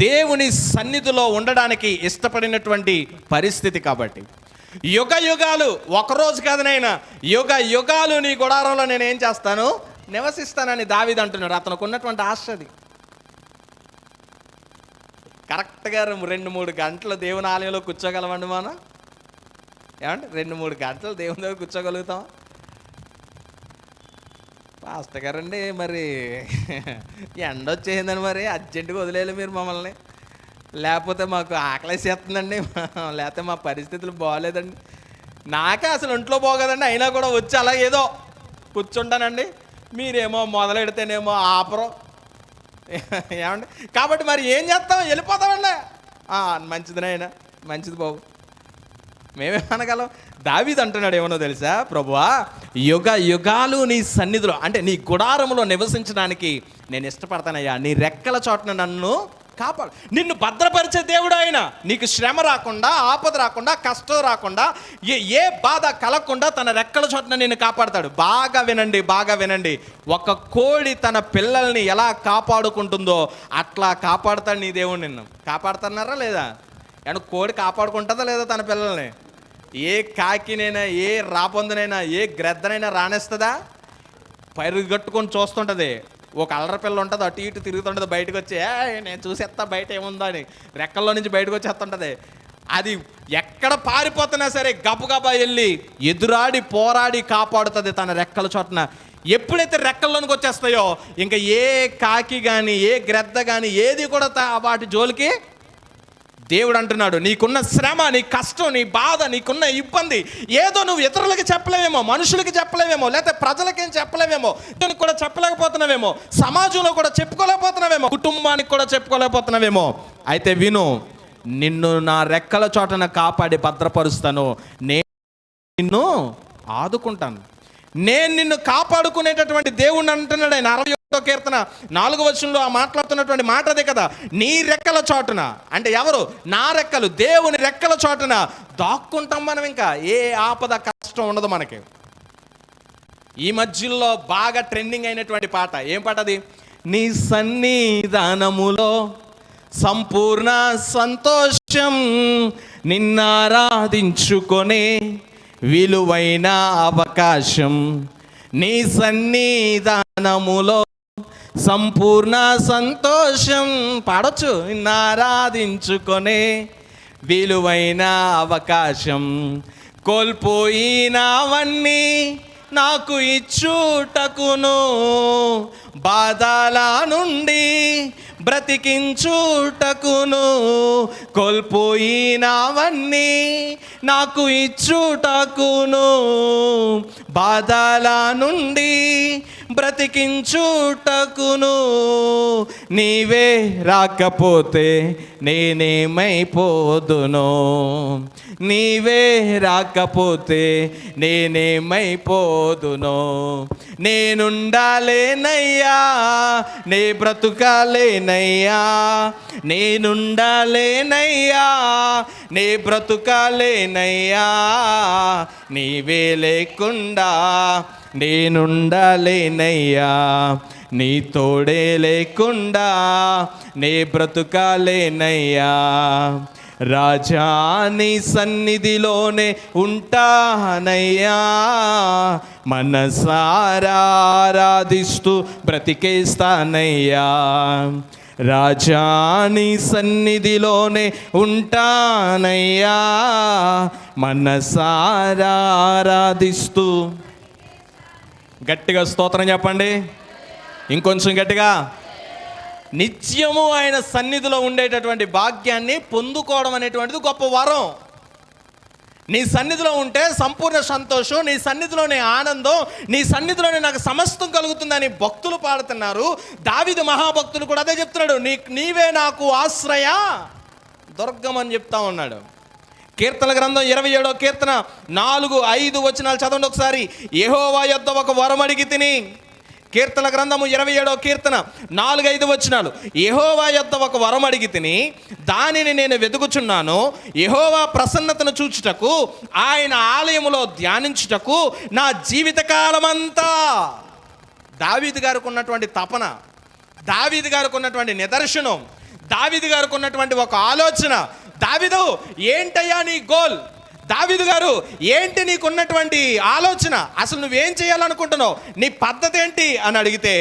దేవుని సన్నిధిలో ఉండడానికి ఇష్టపడినటువంటి పరిస్థితి కాబట్టి, యుగ యుగాలు, ఒకరోజు కాదనైనా యుగ యుగాలు నీ గుడారంలో నేను ఏం చేస్తాను? నివసిస్తానని దావీదు అంటున్నాడు. అతనికి ఉన్నటువంటి ఆశ అది. కరెక్ట్గా 2-3 గంటలు దేవుని ఆలయంలో కూర్చోగలమండి మనం? ఏమంటే 2-3 గంటలు దేవుని దగ్గర కూర్చోగలుగుతాం? పాస్టర్ గారండి మరి ఎండ వచ్చేసిందని మరి అర్జెంటుగా వదిలేయాలి మీరు మమ్మల్ని, లేకపోతే మాకు ఆకలేసేస్తుందండి, లేకపోతే మా పరిస్థితులు బాగోలేదండి, నాకే అసలు ఒంట్లో పోగదండి, అయినా కూడా వచ్చి అలా ఏదో కూర్చుంటానండి, మీరేమో మొదలెడితేనేమో ఆపరం. ఏమండి? కాబట్టి మరి ఏం చేస్తాం? వెళ్ళిపోతామండి. మంచిదినైనా, మంచిది బాబు, మేమేమనగలం? దావీదు అంటున్నాడు ఏమన్నా తెలుసా? ప్రభువా, యుగ యుగాలు నీ సన్నిధిలో, అంటే నీ గుడారములో నివసించడానికి నేను ఇష్టపడతానయ్యా. నీ రెక్కల చోటన నన్ను కాపాడు. నిన్ను భద్రపరిచే దేవుడు ఆయన. నీకు శ్రమ రాకుండా, ఆపద రాకుండా, కష్టం రాకుండా, ఏ బాధ కలగకుండా తన రెక్కల చోటన నిన్ను కాపాడతాడు. బాగా వినండి, ఒక కోడి తన పిల్లల్ని ఎలా కాపాడుకుంటుందో అట్లా కాపాడుతాడు నీ దేవుడు. నిన్ను కాపాడుతున్నారా లేదా? అంటే కోడి కాపాడుకుంటుందా లేదా తన పిల్లల్ని? ఏ కాకినైనా, ఏ రాపొందునైనా, ఏ గ్రద్దనైనా రానేస్తుందా? పరిగట్టుకొని చూస్తుంటుంది. ఒక అల్లరి పిల్ల ఉంటుంది, అటు ఇటు తిరుగుతుంటుంది, బయటకు వచ్చి నేను చూసేస్తా బయట ఏముందో అని రెక్కల్లో నుంచి బయటకు వచ్చేస్తుంటుంది. అది ఎక్కడ పారిపోతున్నా సరే గబగబా వెళ్ళి ఎదురాడి పోరాడి కాపాడుతుంది తన రెక్కల చోటన. ఎప్పుడైతే రెక్కల్లోనికి వచ్చేస్తాయో ఇంకా ఏ కాకి కానీ, ఏ గ్రద్ద కానీ, ఏది కూడా వాటి జోలికి దేవుడు అంటున్నాడు, నీకున్న శ్రమ, నీ కష్టం, నీ బాధ, నీకున్న ఇబ్బంది ఏదో నువ్వు ఇతరులకి చెప్పలేవేమో, మనుషులకి చెప్పలేవేమో, లేకపోతే ప్రజలకేం చెప్పలేవేమో, దీనికి కూడా చెప్పలేకపోతున్నావేమో, సమాజంలో కూడా చెప్పుకోలేకపోతున్నావేమో, కుటుంబానికి కూడా చెప్పుకోలేకపోతున్నావేమో. అయితే విను, నిన్ను నా రెక్కల చోటన కాపాడి భద్రపరుస్తాను, నేను నిన్ను ఆదుకుంటాను, నేను నిన్ను కాపాడుకునేటటువంటి దేవుణ్ణి అంటున్నాడు ఆయన. 61వ కీర్తన 4వ వచనంలో ఆ మాట్లాడుతున్నటువంటి మాట అదే కదా. నీ రెక్కల చాటున, అంటే ఎవరు? నా రెక్కలు, దేవుని రెక్కల చాటున దాక్కుంటాం మనం. ఇంకా ఏ ఆపద కష్టం ఉండదు మనకి. ఈ మధ్యలో బాగా ట్రెండింగ్ అయినటువంటి పాట, ఏం పాట అది? నీ సన్నిధానములో సంపూర్ణ సంతోషం, నిన్నారాధించుకొనే విలువైన అవకాశం. నీ సన్నిధానములో సంపూర్ణ సంతోషం, పాడొచ్చు. నిన్నారాధించుకొనే విలువైన అవకాశం, కోల్పోయినవన్నీ నాకు ఇచ్చుటకును, బాధల నుండి బ్రతికించుటకును, కోల్పోయినవన్నీ నాకు ఇచ్చుటకును, బాధల నుండి బ్రతికించుటకును, నీవే రాకపోతే నేనేమైపోదును, నీవే రాకపోతే నేనేమైపోదును, నేనుండాలేనయ్యా నే బ్రతుకాలేనయ్యా, నేనుండాలేనయ్యా నే బ్రతుకాలేనయ్యా, నీవే లేకుండా నేనుండాలేనయ్యా, నీ తోడే లేకుండా నే బ్రతుకాలేనయ్యా. రాజా నీ సన్నిధిలోనే ఉంటానయ్యా, మనసారా ఆరాధిస్తూ బ్రతికేస్తానయ్యా. రాజా నీ సన్నిధిలోనే ఉంటానయ్యా, మనసారా ఆరాధిస్తూ. గట్టిగా స్తోత్రం చెప్పండి, ఇంకొంచెం గట్టిగా. నిత్యము ఆయన సన్నిధిలో ఉండేటటువంటి భాగ్యాన్ని పొందుకోవడం అనేటువంటిది గొప్ప వరం. నీ సన్నిధిలో ఉంటే సంపూర్ణ సంతోషం, నీ సన్నిధిలోనే ఆనందం, నీ సన్నిధిలోనే నాకు సమస్తం కలుగుతుందని భక్తులు పాడుతున్నారు. దావీదు మహాభక్తులు కూడా అదే చెప్తున్నాడు, నీవే నాకు ఆశ్రయ దుర్గం అని చెప్తా ఉన్నాడు. కీర్తన గ్రంథం 27వ కీర్తన 4-5 వచనాలు చదవండి ఒకసారి. యెహోవా యొద్ద ఒక వరం అడిగి తిని. కీర్తన గ్రంథము 27వ కీర్తన 4-5 వచనాలు. యెహోవా యొద్ద ఒక వరం అడిగి తిని, దానిని నేను వెతుకుచున్నాను. యెహోవా ప్రసన్నతను చూచుటకు, ఆయన ఆలయములో ధ్యానించుటకు నా జీవితకాలమంతా. దావీదు గారికి ఉన్నటువంటి తపన, దావీదు గారికి ఉన్నటువంటి నిదర్శనం, దావీదు గారికి ఉన్నటువంటి ఒక ఆలోచన. దావీదు, ఏంటయ్యా నీ గోల్? దావీదు గారు, ఏంటి నీకున్నటువంటి ఆలోచన? అసలు నువ్వేం చేయాలనుకుంటున్నావు? నీ పద్ధతి ఏంటి అని అడిగితే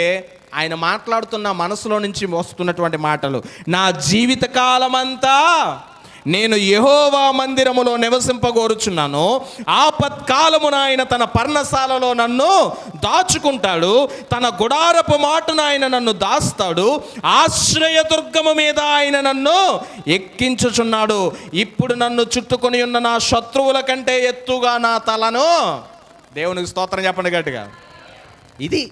ఆయన మాట్లాడుతున్న మనసులో నుంచి వస్తున్నటువంటి మాటలు, నా జీవితకాలమంతా నేను యెహోవా మందిరములో నివసింపగోరుచున్నాను. ఆపత్కాలమున ఆయన తన పర్ణశాలలో నన్ను దాచుకుంటాడు, తన గుడారపు మాటున ఆయన నన్ను దాస్తాడు, ఆశ్రయదుర్గము మీద ఆయన నన్ను ఎక్కించుచున్నాడు. ఇప్పుడు నన్ను చుట్టుకొని ఉన్న నా శత్రువుల కంటే ఎత్తుగా నా తలను. దేవునికి స్తోత్రం చెప్పండి గట్టిగా. ఇది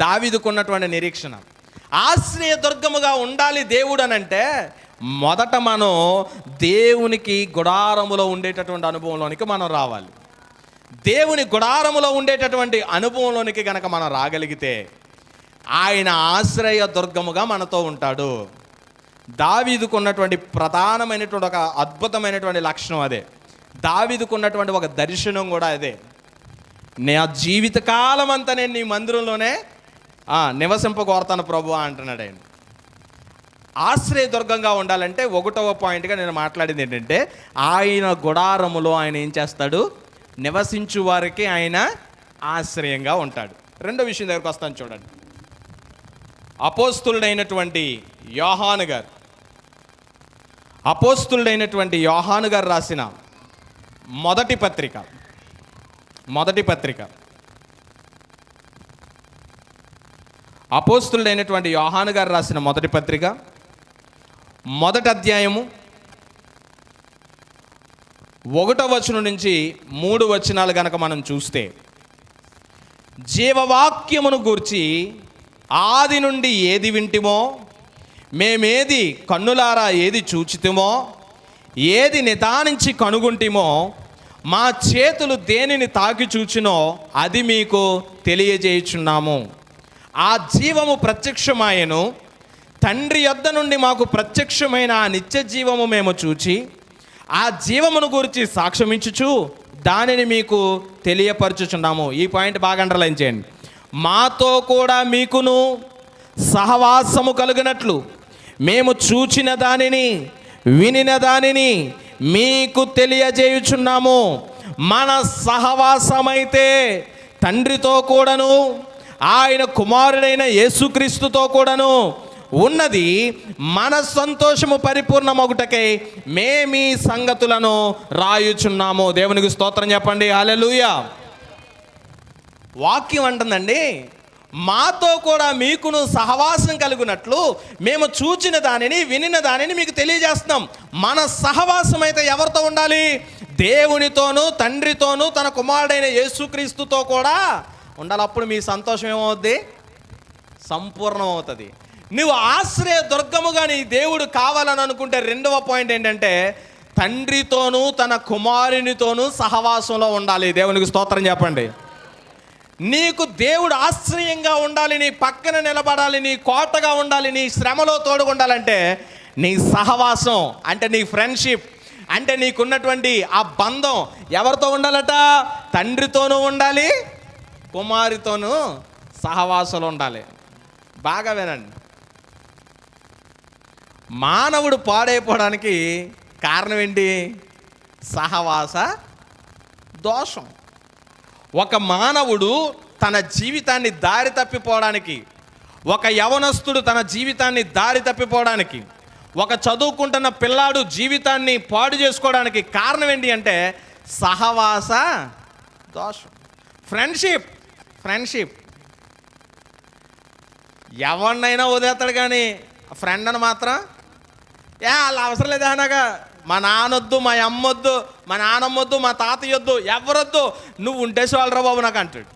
దావీదుకున్నటువంటి నిరీక్షణ. ఆశ్రయదుర్గముగా ఉండాలి దేవుడు అనంటే, మొదట మనం దేవునికి గుడారములో ఉండేటటువంటి అనుభవంలోనికి మనం రావాలి. దేవుని గుడారములో ఉండేటటువంటి అనుభవంలోనికి కనుక మనం రాగలిగితే ఆయన ఆశ్రయ దుర్గముగా మనతో ఉంటాడు. దావీదుకు ఉన్నటువంటి ప్రధానమైనటువంటి ఒక అద్భుతమైనటువంటి లక్షణం అదే. దావీదుకు ఉన్నటువంటి ఒక దర్శనం కూడా అదే. నా జీవితకాలం అంతా నేను నీ మందిరంలోనే నివసింపగోరతాను ప్రభు అంటున్నాడు ఆయన. ఆశ్రయదుర్గంగా ఉండాలంటే 1వ పాయింట్గా నేను మాట్లాడింది ఏంటంటే, ఆయన గుడారములో ఆయన ఏం చేస్తాడు? నివసించు వారికి ఆయన ఆశ్రయంగా ఉంటాడు. రెండో విషయం దగ్గరకు వస్తాను చూడండి. అపోస్తులుడైనటువంటి యోహాను గారు రాసిన మొదటి పత్రిక అపోస్తులుడైనటువంటి యోహాను గారు రాసిన మొదటి పత్రిక, మొదటి అధ్యాయము 1వ వచనం నుంచి 3 వచనాలు గనక మనం చూస్తే, జీవవాక్యమును గూర్చి ఆది నుండి ఏది వింటిమో, మేమేది కన్నులారా ఏది చూచితిమో, ఏది నిదానించి కనుగొంటిమో, మా చేతులు దేనిని తాకి చూచినో అది మీకు తెలియజేయుచున్నాము. ఆ జీవము ప్రత్యక్షమాయెను, తండ్రి యొద్ద నుండి మాకు ప్రత్యక్షమైన ఆ నిత్య జీవము మేము చూచి ఆ జీవమును గురించి సాక్ష్యమించుచు దానిని మీకు తెలియపరచుచున్నాము. ఈ పాయింట్ బాగా అండర్లైన్ చేయండి. మాతో కూడా మీకును సహవాసము కలుగునట్లు మేము చూచిన దానిని వినిన దానిని మీకు తెలియజేయుచున్నాము. మన సహవాసమైతే తండ్రితో కూడాను ఆయన కుమారుడైన యేసుక్రీస్తుతో కూడాను ఉన్నది. మన సంతోషము పరిపూర్ణమగుటకై మేమీ సంగతులను రాయుచున్నాము. దేవునికి స్తోత్రం చెప్పండి. హల్లెలూయా. వాక్యం అంటుందండి, మాతో కూడా మీకును సహవాసం కలుగునట్లు మేము చూచిన దానిని వినిన దానిని మీకు తెలియజేస్తున్నాం. మన సహవాసం అయితే ఎవరితో ఉండాలి? దేవునితోనూ తండ్రితోనూ తన కుమారుడైన యేసుక్రీస్తుతో కూడా ఉండాలి. అప్పుడు మీ సంతోషం ఏమవుద్ది? సంపూర్ణం అవుతుంది. నువ్వు ఆశ్రయ దుర్గముగా నీ దేవుడు కావాలని అనుకుంటే 2వ పాయింట్ ఏంటంటే, తండ్రితోనూ తన కుమారునితోనూ సహవాసంలో ఉండాలి. దేవునికి స్తోత్రం చెప్పండి. నీకు దేవుడు ఆశ్రయంగా ఉండాలి, నీ పక్కన నిలబడాలి, నీ కోటగా ఉండాలి, నీ శ్రమలో తోడుగుండాలంటే నీ సహవాసం అంటే నీ ఫ్రెండ్షిప్ అంటే నీకున్నటువంటి ఆ బంధం ఎవరితో ఉండాలట? తండ్రితోనూ ఉండాలి, కుమారుతోనూ సహవాసంలో ఉండాలి. బాగా వినండి. మానవుడు పాడైపోవడానికి కారణం ఏంటి? సహవాస దోషం. ఒక మానవుడు తన జీవితాన్ని దారి తప్పిపోవడానికి, ఒక యవనస్తుడు తన జీవితాన్ని దారి తప్పిపోవడానికి, ఒక చదువుకుంటున్న పిల్లాడు జీవితాన్ని పాడు చేసుకోవడానికి కారణం ఏంటి అంటే సహవాస దోషం. ఫ్రెండ్షిప్ ఎవరినైనా వదిలేస్తాడు, కానీ ఫ్రెండ్ అని మాత్రం వాళ్ళ అవసరం లేదు. అనగా మా నాన్నొద్దు, మా అమ్మొద్దు, మా నాన్నమ్మొద్దు, మా తాతయ్యొద్దు, ఎవరొద్దు, నువ్వు ఉంటే చాలరా బాబు నాకు అంటాడు.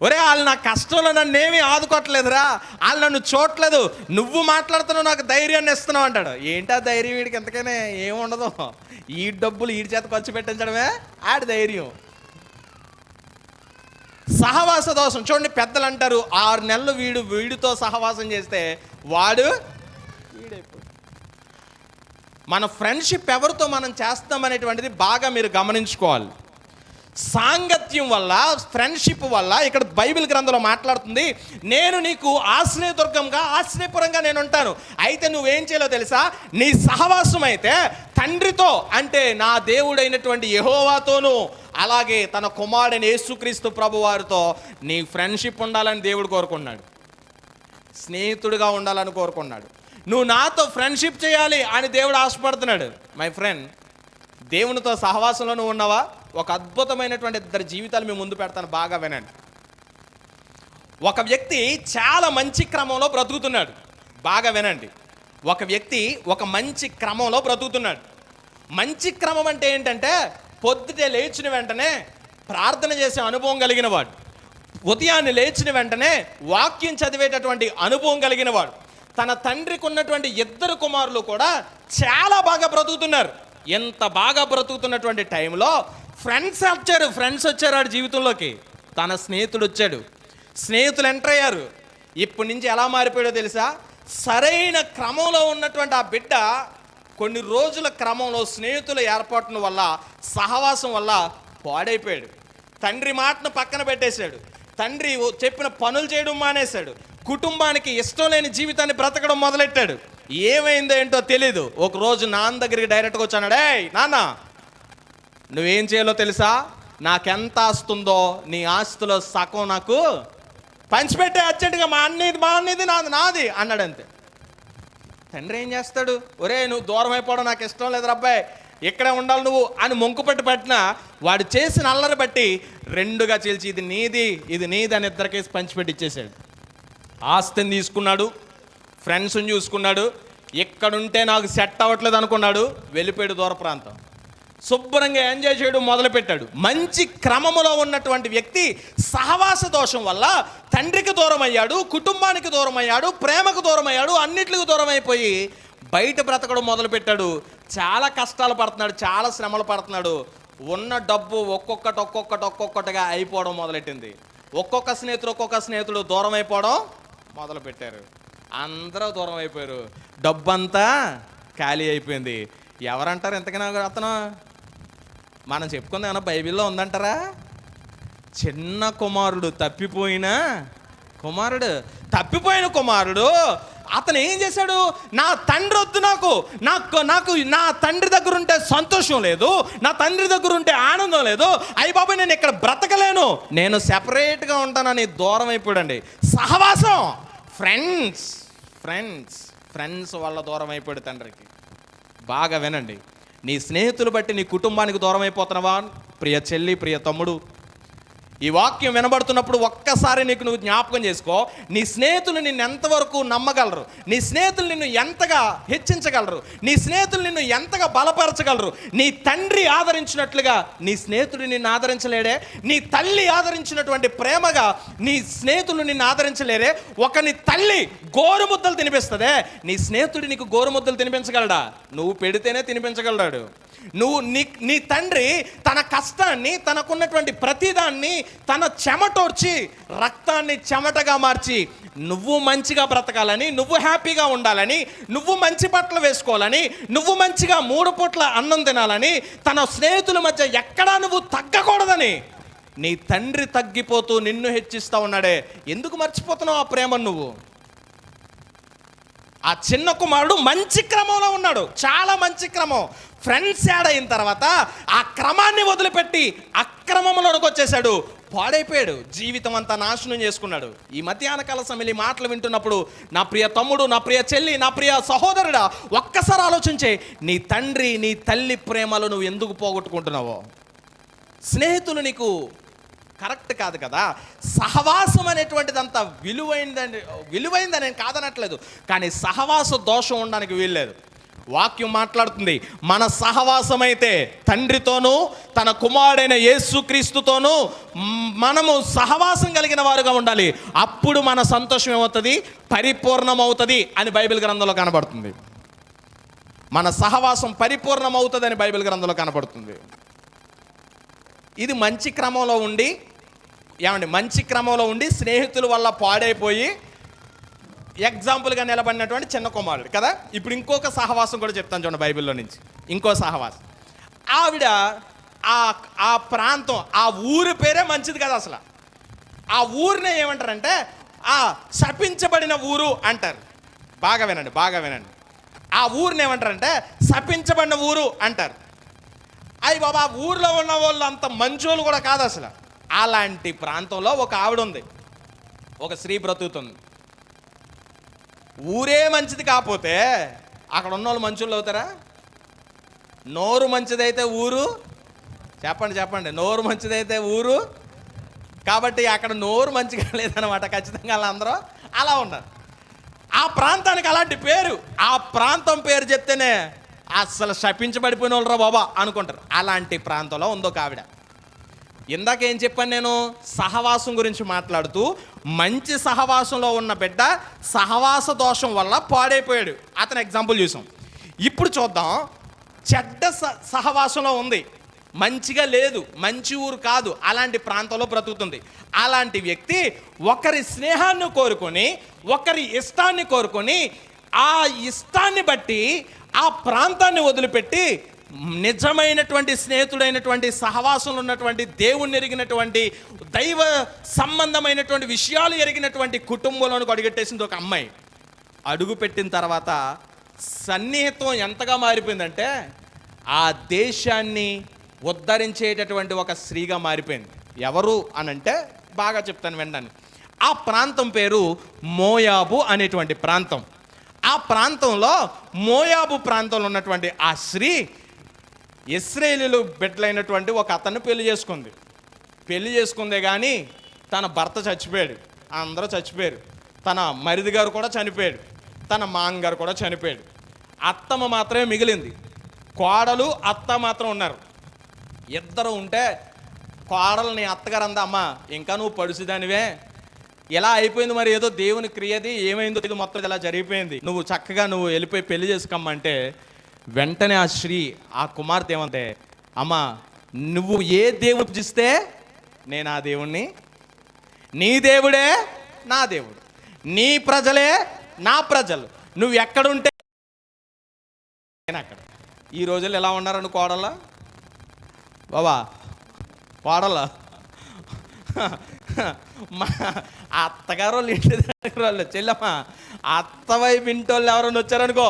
ఒరే వాళ్ళు నా కష్టంలో నన్ను ఏమీ ఆదుకోవట్లేదురా, వాళ్ళు నన్ను చూడట్లేదు, నువ్వు మాట్లాడుతున్నావు నాకు ధైర్యాన్ని ఇస్తున్నావు అంటాడు. ఏంటా ధైర్యం? వీడికి ఎంతకైనా ఏముండదు, ఈ డబ్బులు వీడి చేత ఖర్చు పెట్టించడమే ఆడి ధైర్యం. సహవాస దోషం. చూడండి, పెద్దలు అంటారు 6 నెలలు వీడితో సహవాసం చేస్తే వాడు వీడైపోయి. మన ఫ్రెండ్షిప్ ఎవరితో మనం చేస్తామనేటువంటిది బాగా మీరు గమనించుకోవాలి. సాంగత్యం వల్ల, ఫ్రెండ్షిప్ వల్ల ఇక్కడ బైబిల్ గ్రంథంలో మాట్లాడుతుంది, నేను నీకు ఆశ్రయదుర్గంగా ఆశ్రయపురంగా నేను ఉంటాను. అయితే నువ్వేం చేయాలో తెలుసా? నీ సహవాసం అయితే తండ్రితో అంటే నా దేవుడైనటువంటి యెహోవాతోనూ అలాగే తన కుమారుడైన యేసుక్రీస్తు ప్రభు వారితో నీ ఫ్రెండ్షిప్ ఉండాలని దేవుడు కోరుకున్నాడు. స్నేహితుడిగా ఉండాలని కోరుకున్నాడు. నువ్వు నాతో ఫ్రెండ్షిప్ చేయాలి అని దేవుడు ఆశపడుతున్నాడు. మై ఫ్రెండ్, దేవునితో సహవాసంలో నువ్వు ఉన్నావా? ఒక అద్భుతమైనటువంటి 2 జీవితాలు మీ ముందు పెడతాను, బాగా వినండి. ఒక వ్యక్తి చాలా మంచి క్రమంలో బ్రతుకుతున్నాడు. బాగా వినండి. ఒక వ్యక్తి ఒక మంచి క్రమంలో బ్రతుకుతున్నాడు. మంచి క్రమం అంటే ఏంటంటే పొద్దుటే లేచిన వెంటనే ప్రార్థన చేసే అనుభవం కలిగిన వాడు, ఉదయాన్నే లేచిన వెంటనే వాక్యం చదివేటటువంటి అనుభవం కలిగిన వాడు. తన తండ్రికి ఉన్నటువంటి 2 కుమారులు కూడా చాలా బాగా బ్రతుకుతున్నారు. ఎంత బాగా బ్రతుకుతున్నటువంటి టైంలో ఫ్రెండ్స్ వచ్చారు వాడి జీవితంలోకి. తన స్నేహితుడు వచ్చాడు, స్నేహితులు ఎంటర్ అయ్యారు. ఇప్పటి నుంచి ఎలా మారిపోయాడో తెలుసా? సరైన క్రమంలో ఉన్నటువంటి ఆ బిడ్డ కొన్ని రోజుల క్రమంలో స్నేహితుల ఏర్పాటును వల్ల, సహవాసం వల్ల పాడైపోయాడు. తండ్రి మాటను పక్కన పెట్టేశాడు, తండ్రి చెప్పిన పనులు చేయడం మానేశాడు, కుటుంబానికి ఇష్టం లేని జీవితాన్ని బ్రతకడం మొదలెట్టాడు. ఏమైందో ఏంటో తెలీదు. ఒకరోజు నాన్న దగ్గరికి డైరెక్ట్గా వచ్చాడు. ఏయ్ నాన్న, నువ్వేం చేయాలో తెలుసా? నాకెంత ఆస్తుందో నీ ఆస్తిలో సగం నాకు పంచిపెట్టే అర్జెంటుగా, మా అన్నది నాది అన్నాడు. అంతే. తండ్రి ఏం చేస్తాడు? ఒరే నువ్వు దూరం అయిపోవడం నాకు ఇష్టం లేదు అబ్బాయి, ఇక్కడే ఉండాలి నువ్వు అని మొంకు పెట్టినా వాడు చేసిన అల్లరి బట్టి 2గా చీల్చి ఇది నీది అని 2 కేసు పంచిపెట్టి ఇచ్చేసాడు. ఆస్తిని తీసుకున్నాడు, ఫ్రెండ్స్ని చూసుకున్నాడు, ఇక్కడుంటే నాకు సెట్ అవ్వట్లేదు అనుకున్నాడు, వెళ్ళిపోయాడు దూర ప్రాంతం. శుభ్రంగా ఎంజాయ్ చేయడం మొదలుపెట్టాడు. మంచి క్రమములో ఉన్నటువంటి వ్యక్తి సహవాస దోషం వల్ల తండ్రికి దూరం అయ్యాడు, కుటుంబానికి దూరం అయ్యాడు, ప్రేమకు దూరం అయ్యాడు, అన్నిటికి దూరం అయిపోయి బయట బ్రతకడం మొదలుపెట్టాడు. చాలా కష్టాలు పడుతున్నాడు, చాలా శ్రమలు పడుతున్నాడు. ఉన్న డబ్బు ఒక్కొక్కటిగా అయిపోవడం మొదలెట్టింది. ఒక్కొక్క స్నేహితుడు దూరం అయిపోవడం మొదలుపెట్టారు. అందరూ దూరం అయిపోయారు. డబ్బంతా ఖాళీ అయిపోయింది. ఎవరంటారు ఎంతకైనా అతను? మనం చెప్పుకుంది ఏమన్నా బైబిల్లో ఉందంటారా? చిన్న కుమారుడు తప్పిపోయిన కుమారుడు అతను ఏం చేశాడు? నా తండ్రి వద్దు, నాకు నా తండ్రి దగ్గర ఉంటే సంతోషం లేదు, నా తండ్రి దగ్గర ఉంటే ఆనందం లేదు, అయ్య బాబాయ్ నేను ఇక్కడ బ్రతకలేను, నేను సెపరేట్గా ఉంటానని దూరం అయిపోయాడండి. సహవాసం, ఫ్రెండ్స్ వల్ల దూరం అయిపోయాడు తండ్రికి. బాగా వినండి, నీ స్నేహితులు బట్టి నీ కుటుంబానికి దూరం అయిపోతున్నావా? ప్రియ చెల్లి, ప్రియ తమ్ముడు, ఈ వాక్యం వినబడుతున్నప్పుడు ఒక్కసారి నువ్వు జ్ఞాపకం చేసుకో. నీ స్నేహితులు నిన్ను ఎంతవరకు నమ్మగలరు? నీ స్నేహితులు నిన్ను ఎంతగా హెచ్చించగలరు? నీ స్నేహితులు నిన్ను ఎంతగా బలపరచగలరు? నీ తండ్రి ఆదరించినట్లుగా నీ స్నేహితుడు నిన్ను ఆదరించలేడే? నీ తల్లి ఆదరించినటువంటి ప్రేమగా నీ స్నేహితులు నిన్ను ఆదరించలేరే? నీ తల్లి గోరుముద్దలు తినిపిస్తుందే, నీ స్నేహితుడు నీకు గోరుముద్దలు తినిపించగలడా? నువ్వు పెడితేనే తినిపించగలడు. నీ తండ్రి తన కష్టాన్ని, తనకున్నటువంటి ప్రతిదాన్ని తన చెమటోర్చి రక్తాన్ని చెమటగా మార్చి నువ్వు మంచిగా బ్రతకాలని, నువ్వు హ్యాపీగా ఉండాలని, నువ్వు మంచి బట్టలు వేసుకోవాలని, నువ్వు మంచిగా 3 పూట్ల అన్నం తినాలని, తన స్నేహితుల మధ్య ఎక్కడా నువ్వు తగ్గకూడదని నీ తండ్రి తగ్గిపోతూ నిన్ను హెచ్చిస్తూ ఉన్నాడే. ఎందుకు మర్చిపోతున్నావు ఆ ప్రేమను నువ్వు? ఆ చిన్న కుమారుడు మంచి క్రమంలో ఉన్నాడు, చాలా మంచి క్రమం. ఫ్రెండ్స్ యాడ్ అయిన తర్వాత ఆ క్రమాన్ని వదిలిపెట్టి అక్రమంలోకి వచ్చేసాడు, పాడైపోయాడు, జీవితం అంతా నాశనం చేసుకున్నాడు. ఈ మధ్యాహ్న కాల సమయంలో ఈ మాటలు వింటున్నప్పుడు నా ప్రియ తమ్ముడు, నా ప్రియ చెల్లి, నా ప్రియ సహోదరుడా, ఒక్కసారి ఆలోచించే, నీ తండ్రి, నీ తల్లి ప్రేమలు నువ్వు ఎందుకు పోగొట్టుకుంటున్నావో? స్నేహితులు నీకు కరెక్ట్ కాదు కదా. సహవాసం అనేటువంటిది అంత విలువైందని నేను కాదనట్లేదు, కానీ సహవాస దోషం ఉండడానికి వీల్లేదు. వాక్యం మాట్లాడుతుంది, మన సహవాసం అయితే తండ్రితోనూ తన కుమారుడైన యేసుక్రీస్తుతోనూ మనము సహవాసం కలిగిన వారుగా ఉండాలి. అప్పుడు మన సంతోషం ఏమవుతుంది? పరిపూర్ణమవుతుంది అని బైబిల్ గ్రంథంలో కనబడుతుంది. మన సహవాసం పరిపూర్ణమవుతుంది అని బైబిల్ గ్రంథంలో కనబడుతుంది. ఇది మంచి క్రమంలో ఉండి స్నేహితుల వల్ల పాడైపోయి ఎగ్జాంపుల్గా నిలబడినటువంటి చిన్న కుమారుడు కదా. ఇప్పుడు ఇంకొక సహవాసం కూడా చెప్తాను చూడండి బైబిల్లో నుంచి. ఇంకో సహవాసం, ఆవిడ ఆ ప్రాంతం, ఆ ఊరి పేరే మంచిది కదా అసలు. ఆ ఊరినే ఏమంటారంటే శపించబడిన ఊరు అంటారు. బాగా వినండి. ఆ ఊరిని ఏమంటారంటే శపించబడిన ఊరు అంటారు. అయ్యి బాబా, ఆ ఊర్లో ఉన్న వాళ్ళు అంత మంచోళ్ళు కూడా కాదు అసలు. అలాంటి ప్రాంతంలో ఒక ఆవిడ ఉంది, ఒక స్త్రీ బ్రతుకుతుంది. ఊరే మంచిది కాకపోతే అక్కడ ఉన్న వాళ్ళు మంచోళ్ళు అవుతారా? నోరు మంచిదైతే ఊరు, చెప్పండి, నోరు మంచిదైతే ఊరు. కాబట్టి అక్కడ నోరు మంచిగా లేదనమాట. ఖచ్చితంగా వాళ్ళందరూ అలా ఉన్నారు. ఆ ప్రాంతానికి అలాంటి పేరు, ఆ ప్రాంతం పేరు చెప్తేనే అసలు శపించబడిపోయిన వాళ్ళు రా బాబా అనుకుంటారు. అలాంటి ప్రాంతంలో ఉందో ఆవిడ. ఇందాక ఏం చెప్పాను నేను? సహవాసం గురించి మాట్లాడుతూ, మంచి సహవాసంలో ఉన్న బిడ్డ సహవాస దోషం వల్ల పాడైపోయాడు. అతను ఎగ్జాంపుల్ చూసాం. ఇప్పుడు చూద్దాం, చెడ్డ సహవాసంలో ఉంది, మంచిగా లేదు, మంచి ఊరు కాదు, అలాంటి ప్రాంతంలో బ్రతుకుతుంది. అలాంటి వ్యక్తి ఒకరి స్నేహాన్ని కోరుకొని, ఒకరి ఇష్టాన్ని కోరుకొని, ఆ ఇష్టాన్ని బట్టి ఆ ప్రాంతాన్ని వదిలిపెట్టి నిజమైనటువంటి స్నేహితుడైనటువంటి సహవాసంలో ఉన్నటువంటి దేవుణ్ణి ఎరిగినటువంటి దైవ సంబంధమైనటువంటి విషయాలు ఎరిగినటువంటి కుటుంబంలోనికి అడుగెట్టేసింది ఒక అమ్మాయి. అడుగుపెట్టిన తర్వాత సన్నిహితం ఎంతగా మారిపోయిందంటే ఆ దేశాన్ని ఉద్ధరించేటటువంటి ఒక స్త్రీగా మారిపోయింది. ఎవరు అనంటే బాగా చెప్తాను వినండి. ఆ ప్రాంతం పేరు మోయాబు అనేటువంటి ప్రాంతం. ఆ ప్రాంతంలో మోయాబు ప్రాంతంలో ఉన్నటువంటి ఆ స్త్రీ ఇశ్రాయేలీయులు బిడ్డలైనటువంటి ఒక అతన్ని పెళ్లి చేసుకుందే కానీ తన భర్త చచ్చిపోయాడు, అందరూ చచ్చిపోయారు. తన మరిది గారు కూడా చనిపోయాడు, తన మాంగారు కూడా చనిపోయాడు. అత్తమ్మ మాత్రమే మిగిలింది. కోడలు అత్త మాత్రం ఉన్నారు. ఇద్దరు ఉంటే కోడలు నీ అత్తగారు అందా, అమ్మ ఇంకా నువ్వు పడుచుదానివే, ఎలా అయిపోయింది మరి, ఏదో దేవుని క్రియది ఏమైందో ఇది మొత్తం ఇలా జరిగిపోయింది, నువ్వు చక్కగా నువ్వు వెళ్ళిపోయి పెళ్లి చేసుకోమంటే వెంటనే ఆ స్త్రీ ఆ కుమార్తె ఏమంటే, అమ్మ నువ్వు ఏ దేవుడు పూజిస్తే నేను ఆ దేవుణ్ణి, నీ దేవుడే నా దేవుడు, నీ ప్రజలే నా ప్రజలు, నువ్వు ఎక్కడుంటే నేను అక్కడ. ఈ రోజుల్లో ఎలా ఉన్నారని కోడళ్ళ బాబా, కోడళ్ళ మా అత్తగారు వాళ్ళు ఇంటి దగ్గర వాళ్ళు చెల్లెమ్మ అత్తవైపు ఇంటి వాళ్ళు ఎవరైనా వచ్చారనుకో,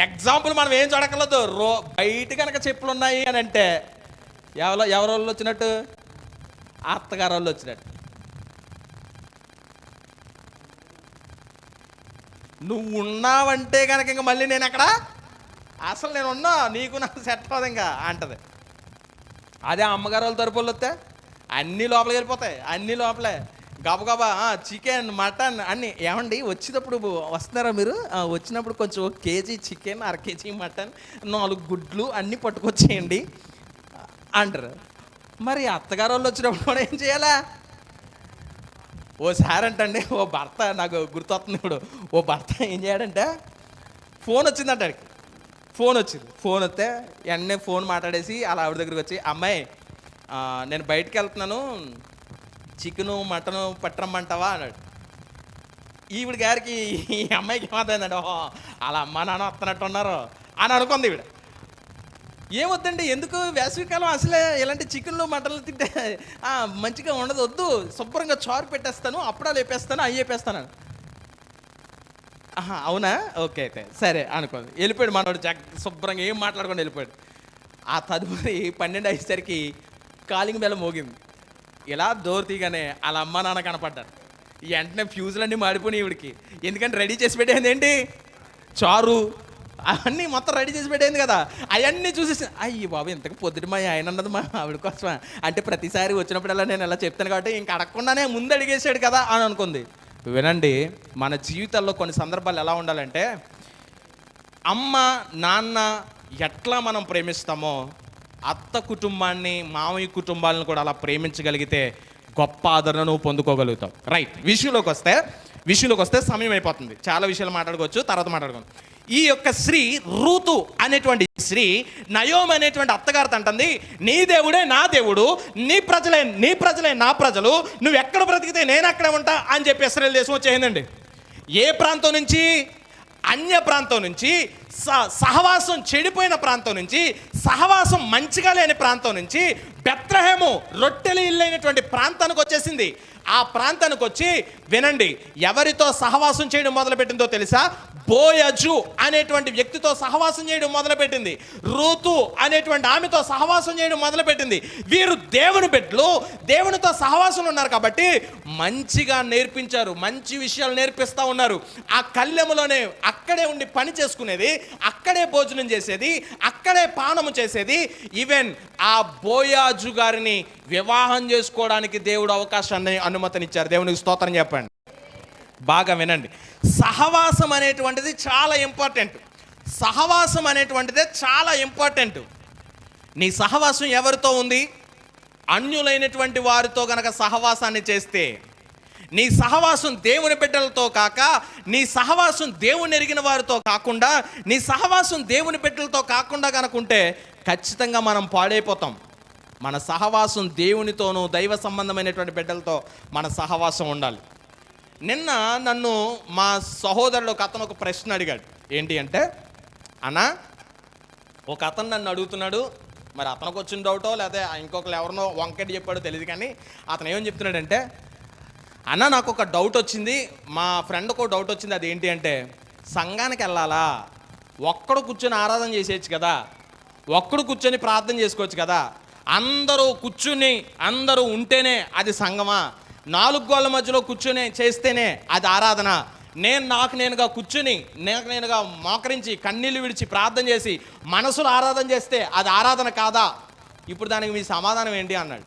ఎగ్జాంపుల్ మనం ఏం చూడకలేదు, బయట కనుక చెప్పులు ఉన్నాయి అని అంటే ఎవరు వాళ్ళు వచ్చినట్టు, అత్తగారు వాళ్ళు వచ్చినట్టు. నువ్వు ఉన్నావంటే కనుక ఇంక మళ్ళీ నేను అక్కడ అసలు నేను ఉన్నా, నీకు నాకు సెట్ అవ్వదు ఇంకా అంటది. అదే అమ్మగారు వాళ్ళ తరపులు వస్తే అన్నీ లోపలికి వెళ్ళిపోతాయి, అన్నీ లోపలే గబగబా చికెన్ మటన్ అన్నీ. ఏమండి వచ్చేటప్పుడు వస్తున్నారా మీరు, వచ్చినప్పుడు కొంచెం 1 కేజీ చికెన్, 1/2 కేజీ మటన్, 4 గుడ్లు అన్నీ పట్టుకొచ్చేయండి అంటారు. మరి అత్తగారు వాళ్ళు వచ్చినప్పుడు కూడా ఏం చేయాలా? ఓసారి అంటండి ఓ భర్త, నాకు గుర్తొస్తుంది ఇప్పుడు, ఓ భర్త ఏం చేయాడంటే ఫోన్ వచ్చిందంట ఆడికి, ఫోన్ వచ్చింది. ఫోన్ వస్తే వెంటనే ఫోన్ మాట్లాడేసి అలా ఆవిడ దగ్గరికి వచ్చి, అమ్మాయి నేను బయటికి వెళ్తున్నాను, చికెను మటను పట్టరమ్మంటావా అన్నాడు. ఈవిడ గారికి ఈ అమ్మాయికి ఏమవుతుందండి, ఓహో అలా అమ్మ నాన్న వస్తున్నట్టు ఉన్నారు అని అనుకుంది ఈవిడ. ఏమొద్దండి, ఎందుకు వేసవికాలం అసలే ఇలాంటి చికెన్లు మటన్లు తింటే మంచిగా ఉండదు, వద్దు, శుభ్రంగా చారు పెట్టేస్తాను, అప్పుడాలు వేపేస్తాను, అవి వేపేస్తాను. అవునా, ఓకే అయితే సరే అనుకోండి. వెళ్ళిపోయాడు మనోడు, శుభ్రంగా ఏం మాట్లాడుకొని వెళ్ళిపోయాడు. ఆ తదుపరి 12 అయ్యేసరికి కాలింగ్ బెల్ల మోగింది. ఇలా డోర్ తీగానే వాళ్ళ అమ్మ నాన్న కనపడ్డారు. వెంటనే ఫ్యూజులన్నీ మాడిపోయి ఈవిడికి, ఎందుకంటే రెడీ చేసి పెట్టేది ఏంటి, చారు అవన్నీ మొత్తం రెడీ చేసి పెట్టేది కదా. అవన్నీ చూసేసి అయ్యి బాబు ఇంతకు పొద్దుట మా ఆయన అన్నది మా ఆవిడ కోసమా, అంటే ప్రతిసారి వచ్చినప్పుడల్లా నేను ఎలా చెప్తాను కాబట్టి ఇంక అడగకుండానే ముందు అడిగేసాడు కదా అని అనుకుంది. వినండి, మన జీవితాల్లో కొన్ని సందర్భాలు ఎలా ఉండాలంటే, అమ్మ నాన్న ఎట్లా మనం ప్రేమిస్తామో అత్త కుటుంబాన్ని, మామయ్య కుటుంబాలను కూడా అలా ప్రేమించగలిగితే గొప్ప ఆదరణను పొందుకోగలుగుతాం. రైట్, విషయంలోకి వస్తే సమయం అయిపోతుంది, చాలా విషయాలు మాట్లాడుకోవచ్చు, తర్వాత మాట్లాడుకోండి. ఈ యొక్క స్త్రీ రూతు అనేటువంటి స్త్రీ నయోమి అనేటువంటి అత్తగారితో అంటుంది, నీ దేవుడే నా దేవుడు, నీ ప్రజలే నా ప్రజలు, నువ్వు ఎక్కడ బ్రతికితే నేను అక్కడే ఉంటా అని చెప్పి ఇశ్రాయేలు దేశం వచ్చేసిందండి. ఏ ప్రాంతం నుంచి? అన్య ప్రాంతం నుంచి, సహవాసం చెడిపోయిన ప్రాంతం నుంచి, సహవాసం మంచిగా లేని ప్రాంతం నుంచి బెత్లెహేము రొట్టెలు ఇల్లైనటువంటి ప్రాంతానికి వచ్చేసింది. ఆ ప్రాంతానికి వచ్చి వినండి, ఎవరితో సహవాసం చేయడం మొదలుపెట్టిందో తెలుసా? బోయజు అనేటువంటి వ్యక్తితో సహవాసం చేయడం మొదలుపెట్టింది. రూతు అనేటువంటి ఆమెతో సహవాసం చేయడం మొదలుపెట్టింది. వీరు దేవుని బిడ్డలు, దేవునితో సహవాసం ఉన్నారు కాబట్టి మంచిగా నేర్పించారు, మంచి విషయాలు నేర్పిస్తూ ఉన్నారు. ఆ కళ్లెములోనే అక్కడే ఉండి పని చేసుకునేది, అక్కడే భోజనం చేసేది, అక్కడే పానము చేసేది. ఈవెన్ ఆ బోయాజు గారిని వివాహం చేసుకోవడానికి దేవుడు అవకాశాన్ని, అనుమతినిచ్చారు. దేవునికి స్తోత్రం చెప్పండి. బాగా వినండి, సహవాసం అనేటువంటిది చాలా ఇంపార్టెంట్. సహవాసం అనేటువంటిదే చాలా ఇంపార్టెంట్. నీ సహవాసం ఎవరితో ఉంది? అన్యులైనటువంటి వారితో గనక సహవాసాన్ని చేస్తే, నీ సహవాసం దేవుని బిడ్డలతో కాక, నీ సహవాసం దేవుని ఎరిగిన వారితో కాకుండా, నీ సహవాసం దేవుని బిడ్డలతో కాకుండా కనుకుంటే ఖచ్చితంగా మనం పాడైపోతాం. మన సహవాసం దేవునితోనూ దైవ సంబంధమైనటువంటి బిడ్డలతో మన సహవాసం ఉండాలి. నిన్న నన్ను మా సహోదరుడు ఒక అతను ఒక ప్రశ్న అడిగాడు. ఏంటి అంటే, అన్నా ఒక అతను నన్ను అడుగుతున్నాడు, మరి అతనికి వచ్చిన డౌటో లేదా ఇంకొకరు ఎవరినో వంకటి చెప్పాడో తెలియదు, కానీ అతను ఏమని చెప్తున్నాడంటే, అన్న నాకు ఒక డౌట్ వచ్చింది, మా ఫ్రెండ్కి ఒక డౌట్ వచ్చింది. అది ఏంటి అంటే, సంఘానికి వెళ్ళాలా? ఒక్కడు కూర్చొని ఆరాధన చేసేయచ్చు కదా, ఒక్కడు కూర్చొని ప్రార్థన చేసుకోవచ్చు కదా, అందరూ కూర్చుని అందరూ ఉంటేనే అది సంఘమా? 4 గోళ్ళ మధ్యలో కూర్చొని చేస్తేనే అది ఆరాధన? నాకు నేనుగా కూర్చుని నేనుగా మోకరించి కన్నీళ్ళు విడిచి ప్రార్థన చేసి మనసులో ఆరాధన చేస్తే అది ఆరాధన కాదా? ఇప్పుడు దానికి మీ సమాధానం ఏంటి అన్నాడు.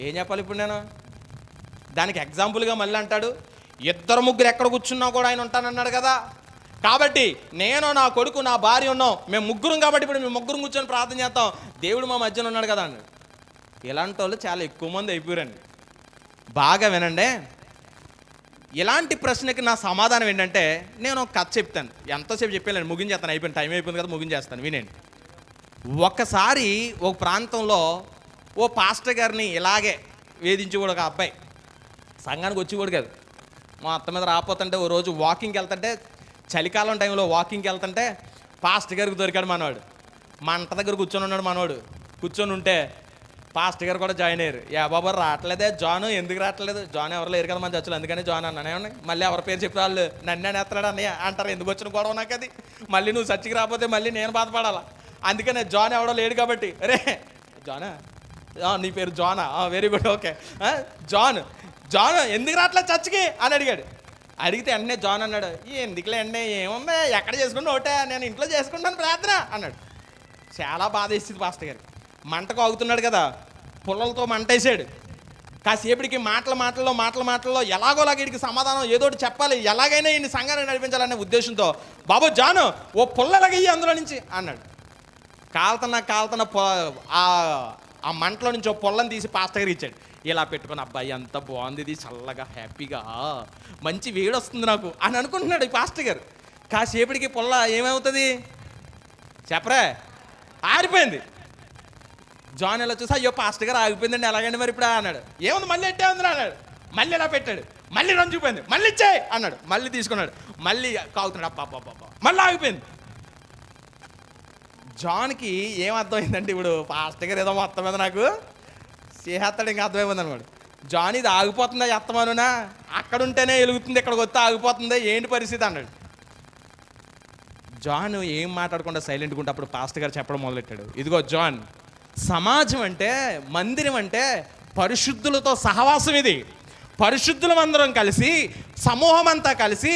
ఏం చెప్పాలి ఇప్పుడు నేను? దానికి ఎగ్జాంపుల్గా మళ్ళీ అంటాడు, 2 ముగ్గురు ఎక్కడ కూర్చున్నా కూడా ఆయన ఉంటానన్నాడు కదా, కాబట్టి నేను, నా కొడుకు, నా భార్య ఉన్నాం, మేము ముగ్గురం. కాబట్టి ఇప్పుడు మేము ముగ్గురం కూర్చొని ప్రార్థన చేస్తాం, దేవుడు మా మధ్యన ఉన్నాడు కదా అన్నాడు. ఇలాంటి వాళ్ళు చాలా ఎక్కువ మంది అయిపోయారండి. బాగా వినండి. ఇలాంటి ప్రశ్నకి నా సమాధానం ఏంటంటే, నేను ఒక కథ చెప్తాను. ఎంతోసేపు చెప్పాను, ముగించేస్తాను, అయిపోయింది, టైం అయిపోయింది కదా, ముగించేస్తాను, వినండి. ఒక్కసారి ఒక ప్రాంతంలో ఓ పాస్టర్ గారిని ఇలాగే వేధించేవాడు ఒక అబ్బాయి. సంఘానికి వచ్చేవాడు కాదు, మా అత్త మీద రాపోతుంటే ఓ రోజు వాకింగ్కి వెళ్తుంటే, చలికాలం టైంలో వాకింగ్కి వెళ్తుంటే పాస్టర్ గారికి దొరికాడు మనవాడు. మంట దగ్గర కూర్చొని ఉన్నాడు మనవాడు. కూర్చొని ఉంటే పాస్టర్ గారు కూడా జాయిన్ అయ్యారు. యా బాబు రావట్లేదే జాను, ఎందుకు రావట్లేదు? జాన్ ఎవరు లేరు కదా మన చర్చలు, అందుకని జాన్ అన్నానే ఉన్నాయి. మళ్ళీ ఎవరి పేరు చెప్పి వాళ్ళు నన్ను నేస్తున్నాడు అన్నయ్య అంటారు. ఎందుకు వచ్చిన గొడవ నాకు అది? మళ్ళీ నువ్వు చర్చికి రాకపోతే మళ్ళీ నేను బాధపడాలా? అందుకనే జాన్ ఎవడో లేడు కాబట్టి, రే జానా, నీ పేరు జానా, వెరీ గుడ్, ఓకే, జాన్ ఎందుకు రావట్లేదు చర్చికి అని అడిగాడు. అడిగితే వెంటనే జాన్ అన్నాడు, ఎందుకులే అండి, ఏముంది, ఎక్కడ చేసుకుంటే ఒకటే, నేను ఇంట్లో చేసుకుంటాను ప్రార్థన అన్నాడు. చాలా బాధ వేసింది పాస్టర్ గారికి. మంటకు ఆగుతున్నాడు కదా, పుల్లలతో మంట వేసాడు. కాసేపటికి మాటల్లో ఎలాగోలాగా వీడికి సమాధానం ఏదోటి చెప్పాలి, ఎలాగైనా ఈ సంఘాన్ని నడిపించాలనే ఉద్దేశంతో, బాబు జాను ఓ పుల్లలగయ్యి అందులో నుంచి అన్నాడు. కాలుతున్న ఆ మంటలో నుంచి ఓ పుల్లని తీసి పాస్టర్ గారికి ఇచ్చాడు. ఇలా పెట్టుకుని, అబ్బాయి ఎంత బాగుంది ఇది, చల్లగా హ్యాపీగా మంచి వేడి వస్తుంది నాకు అని అనుకుంటున్నాడు ఈ పాస్టర్ గారు. కాసేపటికి పుల్ల ఏమవుతుంది చెప్పరే, ఆరిపోయింది. జాన్ ఇలా చూసి, అయ్యో పాస్టర్ గారు ఆగిపోయిందండి, ఎలాగండి మరి ఇప్పుడు అన్నాడు. ఏముంది మళ్ళీ ఎట్టే ఉంది అన్నాడు. మళ్ళీ ఇలా పెట్టాడు, మళ్ళీ రంజు చూపింది, మళ్ళీ ఇచ్చాయి అన్నాడు. మళ్ళీ తీసుకున్నాడు, మళ్ళీ కాగుతున్నాడు, అబ్బా మళ్ళీ ఆగిపోయింది. జాన్కి ఏం అర్థమైందంటే, ఇప్పుడు పాస్టర్ గారు ఏదో మొత్తం మీద నాకు చేసేస్తాడు, ఇంకా అర్థమైంది అనమాట. జాన్ ఇది ఆగిపోతుందా ఎత్తమనునా, అక్కడ ఉంటేనే వెలుగుతుంది, ఇక్కడికి వస్తే ఆగిపోతుందా, ఏంటి పరిస్థితి అన్నాడు. జాన్ ఏం మాట్లాడకుండా సైలెంట్గా ఉంటే అప్పుడు పాస్టర్ గారు చెప్పడం మొదలెట్టాడు. ఇదిగో జాన్, సమాజం అంటే, మందిరం అంటే పరిశుద్ధులతో సహవాసం. ఇది పరిశుద్ధులం అందరం కలిసి, సమూహం అంతా కలిసి,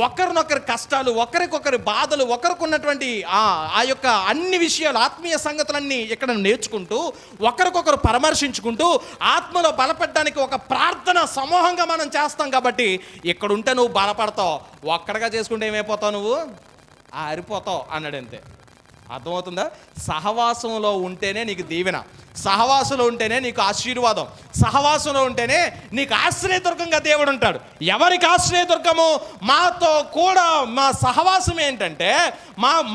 ఒకరినొకరి కష్టాలు, ఒకరికొకరి బాధలు, ఒకరికున్నటువంటి ఆ యొక్క అన్ని విషయాలు, ఆత్మీయ సంగతులన్నీ ఇక్కడ నేర్చుకుంటూ, ఒకరికొకరు పరామర్శించుకుంటూ, ఆత్మలో బలపడడానికి ఒక ప్రార్థన సమూహంగా మనం చేస్తాం. కాబట్టి ఇక్కడ ఉంటే నువ్వు బలపడతావు, ఒక్కడిగా చేసుకుంటే ఏమైపోతావు, నువ్వు ఆరిపోతావు అన్నాడు. అంతే. అర్థమవుతుందా? సహవాసంలో ఉంటేనే నీకు దీవెన, సహవాసంలో ఉంటేనే నీకు ఆశీర్వాదం, సహవాసంలో ఉంటేనే నీకు ఆశ్రయదుర్గంగా దేవుడు ఉంటాడు. ఎవరికి ఆశ్రయదుర్గము? మాతో కూడా మా సహవాసం ఏంటంటే,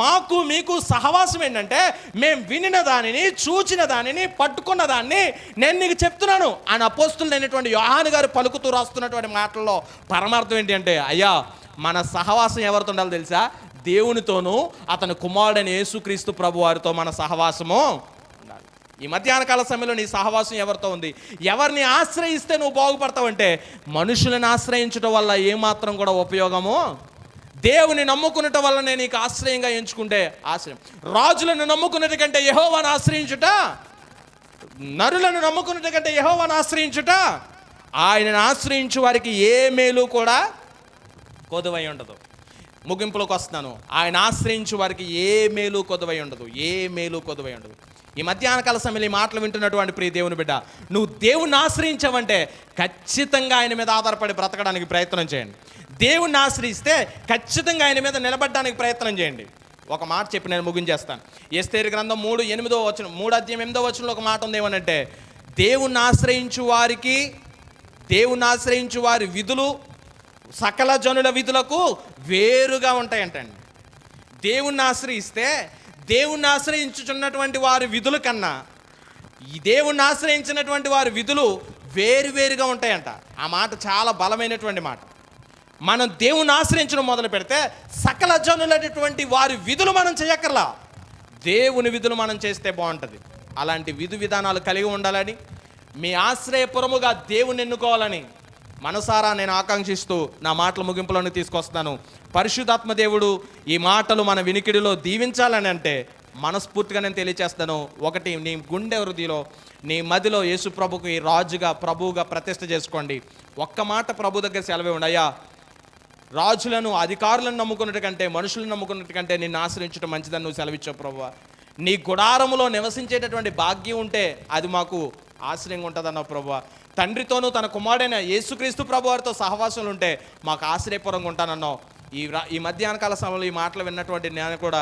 మాకు మీకు సహవాసం ఏంటంటే, మేము వినిన దానిని, చూచిన దానిని, పట్టుకున్న దాన్ని నేను నీకు చెప్తున్నాను అని అపోస్తులైనటువంటి యోహాను గారు పలుకుతూ రాస్తున్నటువంటి మాటల్లో పరమార్థం ఏంటి అంటే, అయ్యా మన సహవాసం ఎవరితో ఉండాలో తెలుసా? దేవునితోనూ అతని కుమారుడైన యేసుక్రీస్తు ప్రభు వారితో మన సహవాసము ఉండాలి. ఈ మధ్యాహ్న కాల సమయంలో నీ సహవాసం ఎవరితో ఉంది? ఎవరిని ఆశ్రయిస్తే నువ్వు బాగుపడతావంటే, మనుషులను ఆశ్రయించడం వల్ల ఏమాత్రం కూడా ఉపయోగము, దేవుని నమ్ముకున్నట వల్లనే నీకు ఆశ్రయంగా ఎంచుకుంటే ఆశ్రయం. రాజులను నమ్ముకున్నట కంటే యెహోవాను ఆశ్రయించుట, నరులను నమ్ముకున్నట కంటే యెహోవాను ఆశ్రయించుట, ఆయనను ఆశ్రయించు వారికి ఏ మేలు కూడా కొదువై ఉండదు. ముగింపులోకి వస్తున్నాను. ఆయన ఆశ్రయించు వారికి ఏ మేలు కొదువై ఉండదు, ఏ మేలు కొదువై ఉండదు. ఈ మధ్యాహ్న కాల సమయంలో ఈ మాటలు వింటున్నటువంటి ప్రియ దేవుని బిడ్డ, నువ్వు దేవుణ్ణి ఆశ్రయించావంటే ఖచ్చితంగా ఆయన మీద ఆధారపడి బ్రతకడానికి ప్రయత్నం చేయండి. దేవుణ్ణి ఆశ్రయిస్తే ఖచ్చితంగా ఆయన మీద నిలబడడానికి ప్రయత్నం చేయండి. ఒక మాట చెప్పి నేను ముగించేస్తాను. ఎస్తేరు గ్రంథం 3 అధ్యాయం 8వ వచనంలో ఒక మాట ఉంది. ఏమనంటే, దేవుణ్ణి ఆశ్రయించు వారి విధులు సకల జనుల విధులకు వేరుగా ఉంటాయంటండి. దేవుణ్ణి ఆశ్రయిస్తే, దేవుణ్ణి ఆశ్రయించుచున్నటువంటి వారి విధుల కన్నా ఈ దేవుణ్ణి ఆశ్రయించినటువంటి వారి విధులు వేరువేరుగా ఉంటాయంట. ఆ మాట చాలా బలమైనటువంటి మాట. మనం దేవుణ్ణి ఆశ్రయించడం మొదలు పెడితే సకల జనులైనటువంటి వారి విధులు మనం చేయక్కర్లా, దేవుని విధులు మనం చేస్తే బాగుంటుంది. అలాంటి విధి విధానాలు కలిగి ఉండాలని, మీ ఆశ్రయపురముగా దేవుని ఎన్నుకోవాలని మనసారా నేను ఆకాంక్షిస్తూ నా మాటల ముగింపులను తీసుకొస్తాను. పరిశుద్ధాత్మ దేవుడు ఈ మాటలు మన వినికిడిలో దీవించాలని అంటే మనస్ఫూర్తిగా నేను తెలియచేస్తాను. ఒకటి, నీ గుండె హృదయలో, నీ మదిలో యేసు ప్రభుకి రాజుగా, ప్రభువుగా ప్రతిష్ఠ చేసుకోండి. ఒక్క మాట ప్రభు దగ్గర సెలవే ఉండి, అయ్యా రాజులను, అధికారులను నమ్ముకున్నట్టు కంటే, మనుషులను నమ్ముకున్నట్టు కంటే నిన్ను ఆశ్రయించడం మంచిదని నువ్వు సెలవిచ్చావు ప్రభువా. నీ గుడారములో నివసించేటటువంటి భాగ్యం ఉంటే అది మాకు ఆశ్రయంగా ఉంటుందన్నావు ప్రభువా. తండ్రితోనూ తన కుమారుడైన యేసుక్రీస్తు ప్రభు వారితో సహవాసాలు ఉంటే మాకు ఆశ్రయపురంగా ఉంటానన్నావు. ఈ మధ్యాహ్న కాల సమయంలో ఈ మాటలు విన్నటువంటి నేను కూడా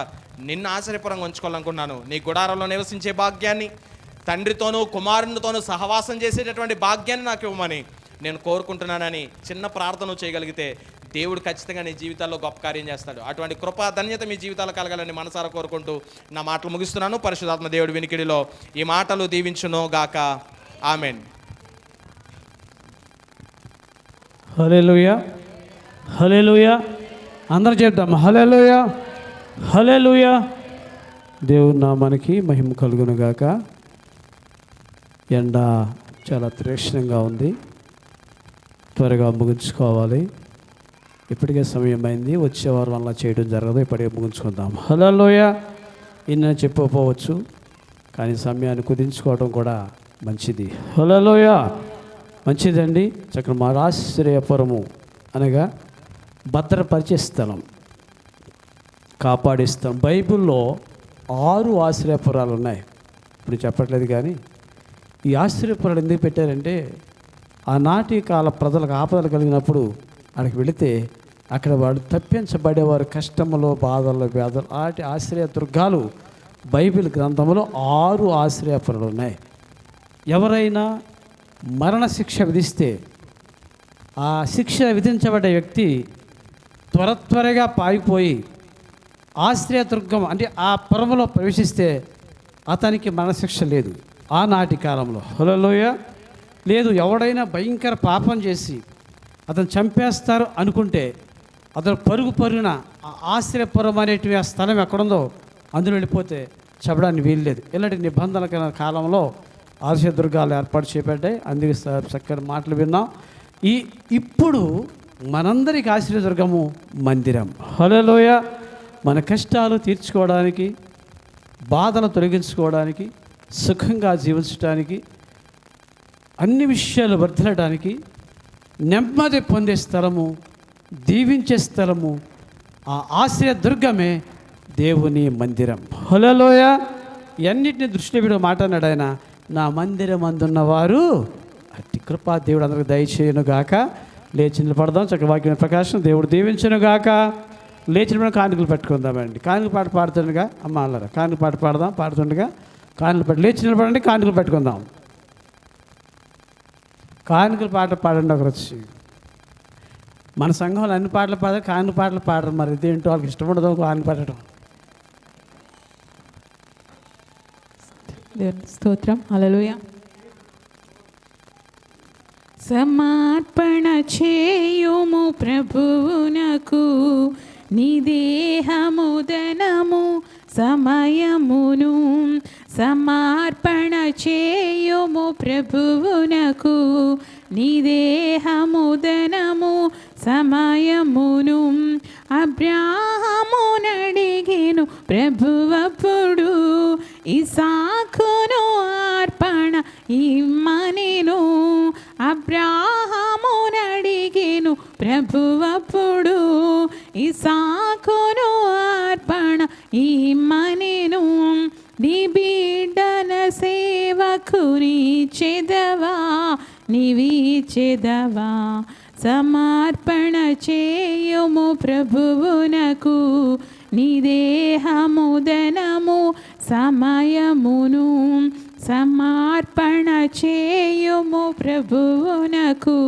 నిన్ను ఆశ్చర్యపరంగా ఉంచుకోవాలనుకున్నాను. నీ గుడారంలో నివసించే భాగ్యాన్ని, తండ్రితోనూ కుమారునితోనూ సహవాసం చేసేటటువంటి భాగ్యాన్ని నాకు ఇవ్వమని నేను కోరుకుంటున్నానని చిన్న ప్రార్థన చేయగలిగితే దేవుడు ఖచ్చితంగా నీ జీవితాల్లో గొప్ప కార్యం చేస్తాడు. అటువంటి కృపా ధన్యత మీ జీవితాలు కలగాలని మనసారా కోరుకుంటూ నా మాటలు ముగిస్తున్నాను. పరిశుద్ధాత్మ దేవుడి వినికిడిలో ఈ మాటలు దీవించును గాక. ఆమెన్. హల్లెలూయా, హల్లెలూయా. అందరూ చెప్తాం హల్లెలూయా, హల్లెలూయా. దేవుని నామానికి మహిమ కలుగును గాక. ఎండ చాలా తీక్షణంగా ఉంది, త్వరగా ముగించుకోవాలి. ఇప్పటికే సమయం అయింది, వచ్చేవారం అలా చేయడం జరగదు, ఇప్పటికే ముగించుకుందాం. హల్లెలూయా. ఇన్న చెప్పకపోవచ్చు, కానీ సమయాన్ని కుదించుకోవడం కూడా మంచిది. హల్లెలూయా, మంచిదండి. చక్కగా మా ఆశ్రయపురము అనగా భద్రపరిచే స్థలం, కాపాడే స్థలం. బైబిల్లో 6 ఆశ్రయపురాలు ఉన్నాయి. ఇప్పుడు చెప్పట్లేదు, కానీ ఈ ఆశ్రయపురాలు ఎందుకు పెట్టారంటే ఆనాటి కాల ప్రజలకు ఆపదలు కలిగినప్పుడు అక్కడికి వెళితే అక్కడ వాడు తప్పించబడేవారు, కష్టములో, బాధల్లో, వ్యాధులు. ఆటి ఆశ్రయ దుర్గాలు బైబిల్ గ్రంథంలో 6 ఆశ్రయపురాలు ఉన్నాయి. ఎవరైనా మరణశిక్ష విధిస్తే ఆ శిక్ష విధించబడ్డ వ్యక్తి త్వరగా పారిపోయి ఆశ్రయదుర్గం అంటే ఆ పురములో ప్రవేశిస్తే అతనికి మరణశిక్ష లేదు ఆనాటి కాలంలో. హల్లెలూయా. లేదు, ఎవడైనా భయంకర పాపం చేసి అతను చంపేస్తారు అనుకుంటే అతను పరుగున ఆ ఆశ్రయపురం అనేటివి ఆ స్థలం ఎక్కడుందో అందులో వెళ్ళిపోతే చెప్పడానికి వీలు లేదు. ఇలాంటి నిబంధనల కాలంలో ఆశ్రయదుర్గాలు ఏర్పాటు చేయబడ్డాయి. అందుకే చక్కని మాటలు విన్నాం. ఇప్పుడు మనందరికి ఆశ్రయదుర్గము మందిరం. హల్లెలూయా. మన కష్టాలు తీర్చుకోవడానికి, బాధలు తొలగించుకోవడానికి, సుఖంగా జీవించడానికి, అన్ని విషయాలు వర్ధిల్లడానికి, నెమ్మది పొందే స్థలము, దీవించే స్థలము, ఆ ఆశ్రయదుర్గమే దేవుని మందిరం. హల్లెలూయా. ఇవన్నిటిని దృష్టిలో పెట్టి మాట్లాడినాడు ఆయన. నా మందిరం అందున్నవారు అట్టి కృపా దేవుడు అందరికి దయచేయను గాక. లేచి నిలబడదాం. చక్కగా వాక్యం ప్రకాశం దేవుడు దీవించను గాక. లేచిన కానుకలు పెట్టుకుందామండి. కానుక పాట పాడుతుండగా అమ్మ అల్లరా కానుక పాట పాడుతుండగా కానుకలు పెట్టి లేచి నిలబడండి. కానుకలు పెట్టుకుందాం. కానుకల పాట పాడండి. ఒకరు వచ్చి మన సంఘంలో అన్ని పాటలు పాడారు, కానుక పాటలు పాడరు. మరి ఇదేంటో వాళ్ళకి ఇష్టపడదు కానుక పాడటం. స్తోత్రం. హల్లెలూయా. సమర్పణ చేయుము ప్రభువునకు నీ దేహము ధనము సమయమును. సమర్పణ చేయుము ప్రభువునకు నీ దేహము ధనము సమయమును. అబ్రాహామునడిగెను ప్రభువప్పుడు ఇసాకును అర్పణ ఇమ్మనెను. అబ్రాహామునడిగెను ప్రభువప్పుడు ఇసాకును అర్పణ ఇమ్మనెను. నీ బిడ్డల సేవకు నీచెదవా నీవిచెదవా. సమర్పణ చేయుము ప్రభువునకు నీ దేహము ధనము సమయమును. సమర్పణ చేయుము ప్రభువునకు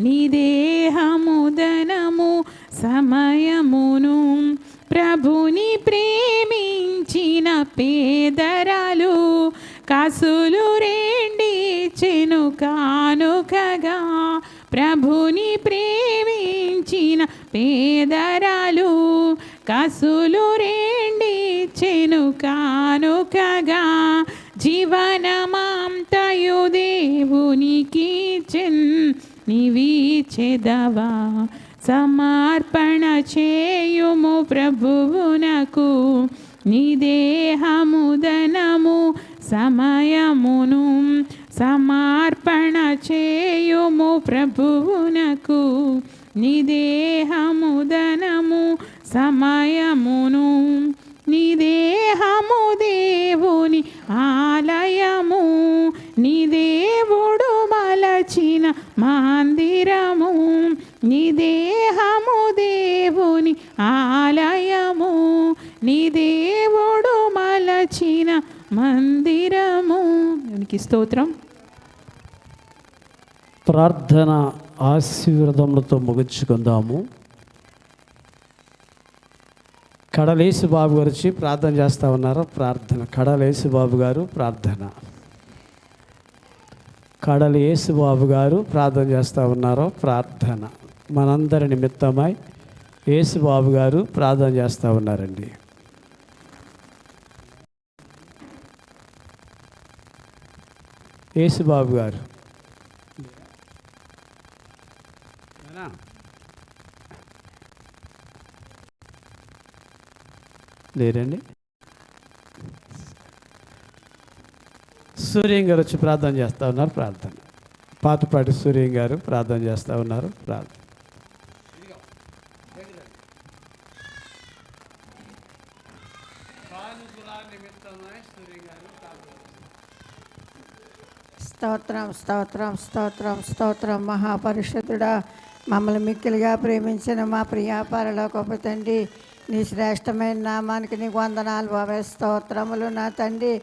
నీ దేహము ధనము సమయమును. ప్రభుని ప్రేమించిన పేదరాలు కాసులు రెండిచ్చెను కానుకగా. ప్రభుని ప్రేమించిన పేదరాలు కాసులు రెండిచ్చెను కానుకగా. జీవనమంతయు దేవునికిచ్చెన్ నీవిచెదవా. సమర్పణ చేయుము ప్రభువునకు నీ దేహము ధనము సమయమును. సమర్పణ చేయుము ప్రభువునకు నీ దేహము ధనము సమయమును. నీ దేహము దేవుని ఆలయము, నీ దేవుడు మలచిన మందిరము. నీ దేహము దేవుని ఆలయము, నీ దేవుడు మలచిన మందిరము. నీకు స్తోత్రం. ప్రార్థన ఆశీర్వాదములతో ముగించుకుందాము. కడలేసు బాబు గారు వచ్చి ప్రార్థన చేస్తూ ఉన్నారు. ప్రార్థన కడలేసు బాబు గారు ప్రార్థన. కడలి యేసు బాబు గారు ప్రార్థన చేస్తూ ఉన్నారు. ప్రార్థన మనందరి నిమిత్తమై యేసు బాబు గారు ప్రార్థన చేస్తూ ఉన్నారండి. యేసు బాబు గారు లేరండి. సూర్యం గారు వచ్చి ప్రార్థన చేస్తూ ఉన్నారు. ప్రార్థన పాతపాటి సూర్యం గారు ప్రార్థన చేస్తూ ఉన్నారు. ప్రార్థన స్తోత్రం స్తోత్రం స్తోత్రం స్తోత్రం. మహాపరిషుద్ధుడా, మమ్మల్ని మిక్కిలిగా ప్రేమించిన మా ప్రియా పరలోకపు తండ్రి, నీ శ్రేష్టమైన నామానికి నీకు వందనాలు బాబాయ్. స్తోత్రములు నా తండ్రి.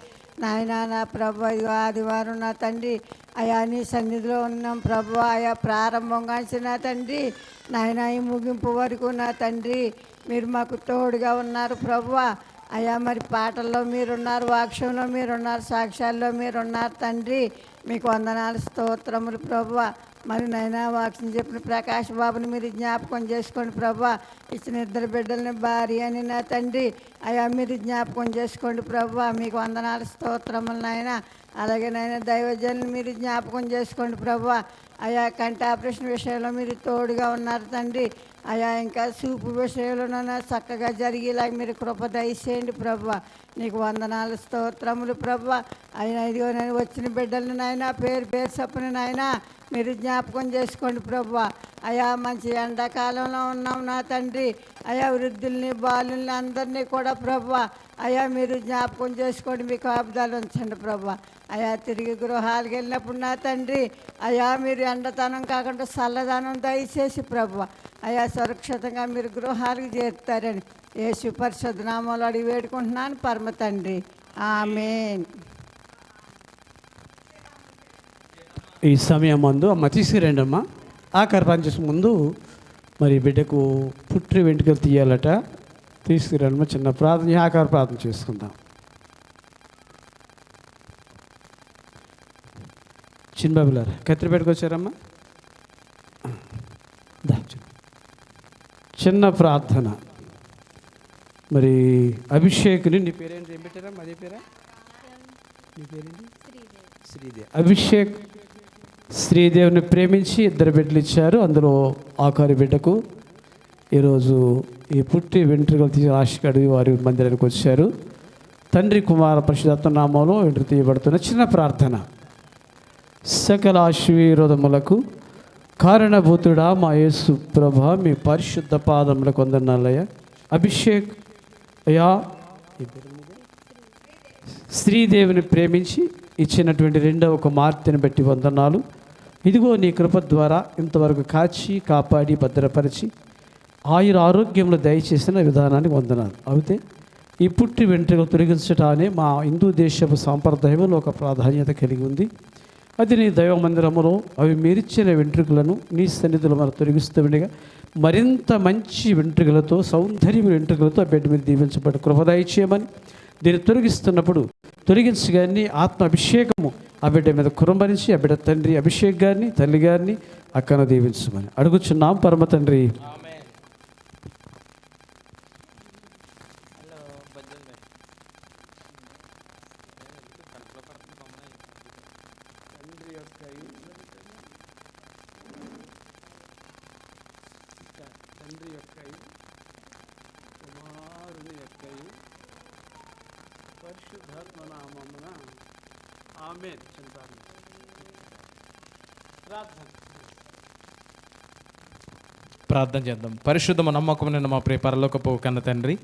నాయనా నా ప్రభు, ఇదిగో ఆదివారం నా తండ్రి అయా నీ సన్నిధిలో ఉన్నాం ప్రభు. ఆయా ప్రారంభంగా నా తండ్రి నాయన ఈ ముగింపు వరకు నా తండ్రి మీరు మాకు తోడుగా ఉన్నారు ప్రభు. అయ్యా మరి పాటల్లో మీరున్నారు, వాక్యంలో మీరున్నారు, సాక్ష్యాల్లో మీరున్నారు తండ్రి. మీకు వందనాలు స్తోత్రములు ప్రభు. మరి నైనా వాక్యం చెప్పిన ప్రకాష్ బాబుని మీరు జ్ఞాపకం చేసుకోండి ప్రభు. ఇచ్చిన 2 బిడ్డలని భార్య అని నా తండ్రి అయ్యా మీరు జ్ఞాపకం చేసుకోండి ప్రభు. మీకు వందనాలు స్తోత్రములు నాయన. అలాగే నాయన దైవజనులు మీరు జ్ఞాపకం చేసుకోండి ప్రభు. అయా కంటి ఆపరేషన్ విషయంలో మీరు తోడుగా ఉన్నారు తండ్రి. అయా ఇంకా చూపు విషయంలోనైనా చక్కగా జరిగేలాగా మీరు కృప దయచేయండి ప్రభు. నీకు వందనాలు స్తోత్రములు ప్రభు. అయినా ఇదిగో నేను వచ్చిన బిడ్డలను నాయన పేరు చప్పున నాయన మీరు జ్ఞాపకం చేసుకోండి ప్రభు. అయా మంచి ఎండాకాలంలో ఉన్నాం నా తండ్రి. అయా వృద్ధుల్ని బాలుల్ని అందరినీ కూడా ప్రభు అయా మీరు జ్ఞాపకం చేసుకోండి, మీకు ఆపుదాలు ఉంచండి ప్రభు. అయా తిరిగి గృహాలకు వెళ్ళినప్పుడు నా తండ్రి అయా మీరు ఎండతనం కాకుండా చల్లదనం దయచేసి ప్రభు అయా సురక్షితంగా మీరు గృహాలకు చేరుతారని యేసు పరిశుద్ధ నామములో అడిగి వేడుకుంటున్నాను పరమ తండ్రి. ఆమేన్. ఈ సమయం ముందు అమ్మ తీసుకురండి అమ్మ. ఆఖరి పనిచేసే ముందు మరి బిడ్డకు పుట్టిన వెంట్రుకలు తీయాలట. తీసుకురండి అమ్మ. చిన్న ప్రార్థన, ఆఖరి ప్రార్థన చేసుకుందాం. చిన్నబాబులారు కత్తిరి పెట్టుకొచ్చారమ్మా. చిన్న ప్రార్థన. మరి అభిషేక్ని, నీ పేరేంటి, ఏం పెట్టారమ్మా? అదే పేరా? నీ పేరేంటి? శ్రీదేవి. అభిషేక్ శ్రీదేవిని ప్రేమించి 2 బిడ్డలు ఇచ్చారు. అందులో ఆఖరి బిడ్డకు ఈరోజు ఈ పుట్టి వెంట్రుకలు తీసి ఆశకడిగి వారి మందిరానికి వచ్చారు. తండ్రి కుమార పరిశుద్ధాత్మ నామంలో వెంట్రుక తీయబడుతున్న చిన్న ప్రార్థన. సకల ఆశీర్వాదములకు కారణభూతుడా మా యేసు ప్రభా, మీ పరిశుద్ధ పాదములకు వందనాలయ్య. అభిషేక్ అయ్యా శ్రీదేవిని ప్రేమించి ఇచ్చినటువంటి 2వ కుమార్తెను బట్టి వందనాలు. ఇదిగో నీ కృప ద్వారా ఇంతవరకు కాచి కాపాడి భద్రపరిచి ఆయుర ఆరోగ్యంలో దయచేసిన విధానానికి వందనాలు. అయితే ఈ పుట్టి వెంట్రుకలు తొలగించటానే మా హిందూ దేశపు సాంప్రదాయంలో ఒక ప్రాధాన్యత కలిగి ఉంది. అది నీ దైవ మందిరములో అవి మీరిచ్చిన వెంట్రుకలను నీ సన్నిధిలో మనం తొలగిస్తూ ఉండగా మరింత మంచి వెంట్రుకలతో, సౌందర్య వెంట్రుకలతో ఆ బిడ్డ మీద దీవించబడి కృపదాయి చేయమని, దీన్ని తొలగిస్తున్నప్పుడు తొలగించగాని ఆత్మ అభిషేకము ఆ బిడ్డ మీద కురంభరించి ఆ బిడ్డ తండ్రి అభిషేక్ గారిని, తల్లి గారిని అక్కను దీవించమని అడుగుచున్నాం పరమ తండ్రి. తండ్రి యొక్క కుమారుని యొక్క పరిశుద్ధాత్మ నామమున ఆమేన్. ప్రార్థన చేద్దాం. పరిశుద్ధము నమ్మకమైన మా ప్రియ పరలోకపు కన్న తండ్రి,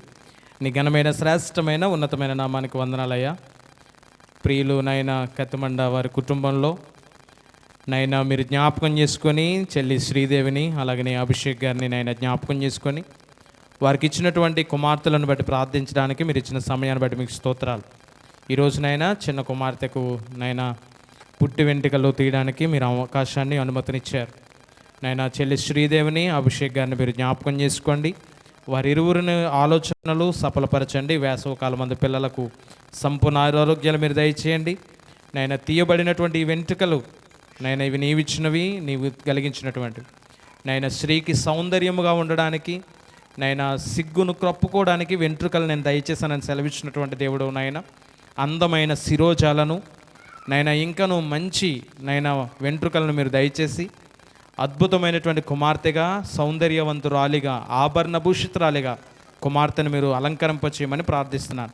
నీ ఘనమైన శ్రేష్టమైన ఉన్నతమైన నామానికి వందనాలయ్యా. ప్రియులు నైనా కత్తిమండ వారి కుటుంబంలో నైనా మీరు జ్ఞాపకం చేసుకొని చెల్లి శ్రీదేవిని అలాగనే అభిషేక్ గారిని నైనా జ్ఞాపకం చేసుకొని వారికి ఇచ్చినటువంటి కుమార్తెలను బట్టి ప్రార్థించడానికి మీరు ఇచ్చిన సమయాన్ని బట్టి మీకు స్తోత్రాలు. ఈరోజునైనా చిన్న కుమార్తెకు నైనా పుట్టి వెంట్రుకలు తీయడానికి మీరు అవకాశాన్ని అనుమతినిచ్చారు. నైనా చెల్లి శ్రీదేవిని, అభిషేక్ గారిని మీరు జ్ఞాపకం చేసుకోండి. వారి ఇరువురిని ఆలోచనలు సఫలపరచండి. వేసవకాలం మంది పిల్లలకు సంపూర్ణ ఆరోగ్యాలు మీరు దయచేయండి. నైనా తీయబడినటువంటి ఈ వెంట్రుకలు నైనా ఇవి నీవిచ్చినవి, నీవు కలిగించినటువంటివి. నైనా స్త్రీకి సౌందర్యముగా ఉండడానికి, నైనా సిగ్గును కప్పుకోవడానికి వెంట్రుకలు నేను దయచేసానని సెలవిచ్చినటువంటి దేవుడు నాయన. అందమైన శిరోజాలను నైనా ఇంకను మంచి నైనా వెంట్రుకలను మీరు దయచేసి అద్భుతమైనటువంటి కుమార్తెగా, సౌందర్యవంతురాలిగా, ఆభరణభూషితురాలిగా కుమార్తెను మీరు అలంకరింపచేయమని ప్రార్థిస్తున్నాను.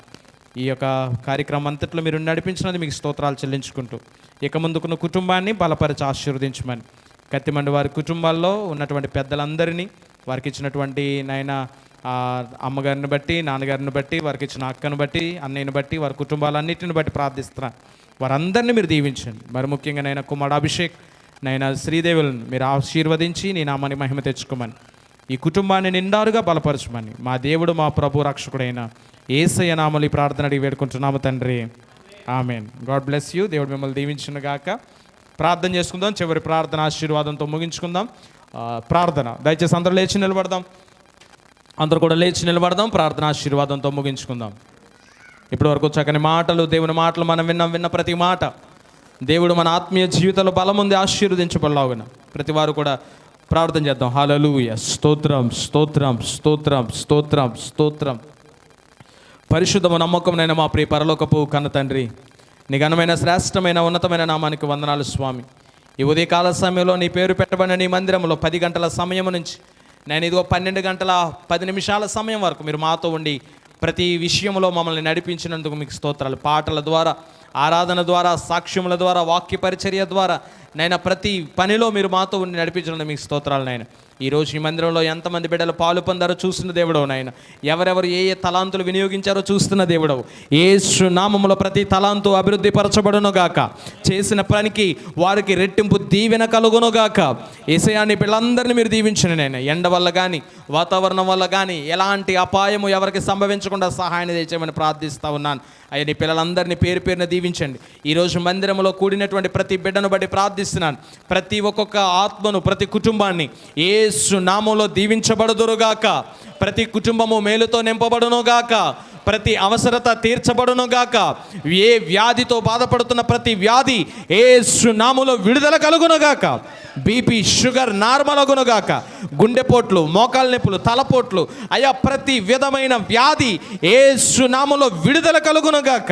ఈ యొక్క కార్యక్రమం అంతట్లో మీరు నడిపించినది మీకు స్తోత్రాలు చెల్లించుకుంటూ ఇక ముందుకున్న కుటుంబాన్ని బలపరిచి ఆశీర్వదించమని, కత్తిమండి వారి కుటుంబాల్లో ఉన్నటువంటి పెద్దలందరినీ, వారికి ఇచ్చినటువంటి నాయన అమ్మగారిని బట్టి, నాన్నగారిని బట్టి, వారికి ఇచ్చిన అక్కను బట్టి, అన్నయ్యని బట్టి, వారి కుటుంబాలన్నిటిని బట్టి ప్రార్థిస్తున్నాను. వారందరినీ మీరు దీవించండి. మరి ముఖ్యంగా నైనా కుమారుడు అభిషేక్, నైనా శ్రీదేవులను మీరు ఆశీర్వదించి నీ నామాన్ని మహిమ తెచ్చుకోమని, ఈ కుటుంబాన్ని నిండారుగా బలపరచమని మా దేవుడు మా ప్రభు రక్షకుడైన యేసయ్య నామములో ఈ ప్రార్థన అడిగి వేడుకుంటున్నాము తండ్రి. ఆమెన్. God bless you. దేవుడు మిమ్మల్ని దీవించును గాక. ప్రార్థన చేసుకుందాం. చివరి ప్రార్థన ఆశీర్వాదంతో ముగించుకుందాం. ప్రార్థన దయచేసి అందరూ లేచి నిలబడదాం. అందరూ కూడా లేచి నిలబడదాం. ప్రార్థన ఆశీర్వాదంతో ముగించుకుందాం. ఇప్పటి వరకు చక్కని మాటలు, దేవుని మాటలు మనం విన్న ప్రతి మాట దేవుడు మన ఆత్మీయ జీవితంలో బలం ఉంది ఆశీర్వదించబడలాగున ప్రతి వారు కూడా ప్రార్థన చేద్దాం. హల్లెలూయా. స్తోత్రం, స్తోత్రం, స్తోత్రం, స్తోత్రం, స్తోత్రం. పరిశుద్ధము నమ్మకమునైన మా ప్రియ పరలోకపు కన్న తండ్రి, నీ ఘనమైన శ్రేష్టమైన ఉన్నతమైన నామానికి వందనాలు స్వామి. ఈ ఉదయకాల సమయంలో నీ పేరు పెట్టబడిన నీ మందిరంలో 10 గంటల సమయం నుంచి నేను ఇదిగో 12 గంటల 10 నిమిషాల సమయం వరకు మీరు మాతో ఉండి ప్రతి విషయంలో మమ్మల్ని నడిపించినందుకు మీకు స్తోత్రాలు. పాటల ద్వారా, ఆరాధన ద్వారా, సాక్ష్యముల ద్వారా, వాక్య పరిచర్య ద్వారా నైనా ప్రతి పనిలో మీరు మాతో ఉండి నడిపించినందుకు మీకు స్తోత్రాలు నాయన. ఈరోజు ఈ మందిరంలో ఎంతమంది బిడ్డలు పాలు పొందారో చూస్తున్న దేవుడవు నాయన. ఎవరెవరు ఏ ఏ తలాంతులు వినియోగించారో చూస్తున్న దేవుడవు. యేసు నామములో ప్రతి తలాంతు అభివృద్ధి పరచబడునుగాక. చేసిన పనికి వారికి రెట్టింపు దీవెన కలుగునుగాక. యేసయ్యాని పిల్లలందరినీ మీరు దీవించండి నాయన. ఎండ వల్ల కానీ, వాతావరణం వల్ల కానీ ఎలాంటి అపాయము ఎవరికి సంభవించకుండా సహాయాన్ని తెచ్చామని ప్రార్థిస్తూ ఉన్నాను. అయ్యా నీ పిల్లలందరినీ పేరు పేరున దీవించండి. ఈరోజు మందిరంలో కూడినటువంటి ప్రతి బిడ్డను బట్టి ప్రార్థిస్తున్నాను. ప్రతి ఒక్కొక్క ఆత్మను, ప్రతి కుటుంబాన్ని యేసు నామములో దీవించబడుదురుగాక. ప్రతి కుటుంబము మేలుతో నింపబడునుగాక. ప్రతి అవసరత తీర్చబడునుగాక. ఏ వ్యాధితో బాధపడుతున్న ప్రతి వ్యాధి యేసు నామములో విడుదల కలుగునుగాక. బీపీ, షుగర్ నార్మల్ అగునుగాక. గుండెపోట్లు, మోకాళ్ళ నొప్పులు, తలపోట్లు, అయా ప్రతి విధమైన వ్యాధి యేసు నామములో విడుదల కలుగునుగాక.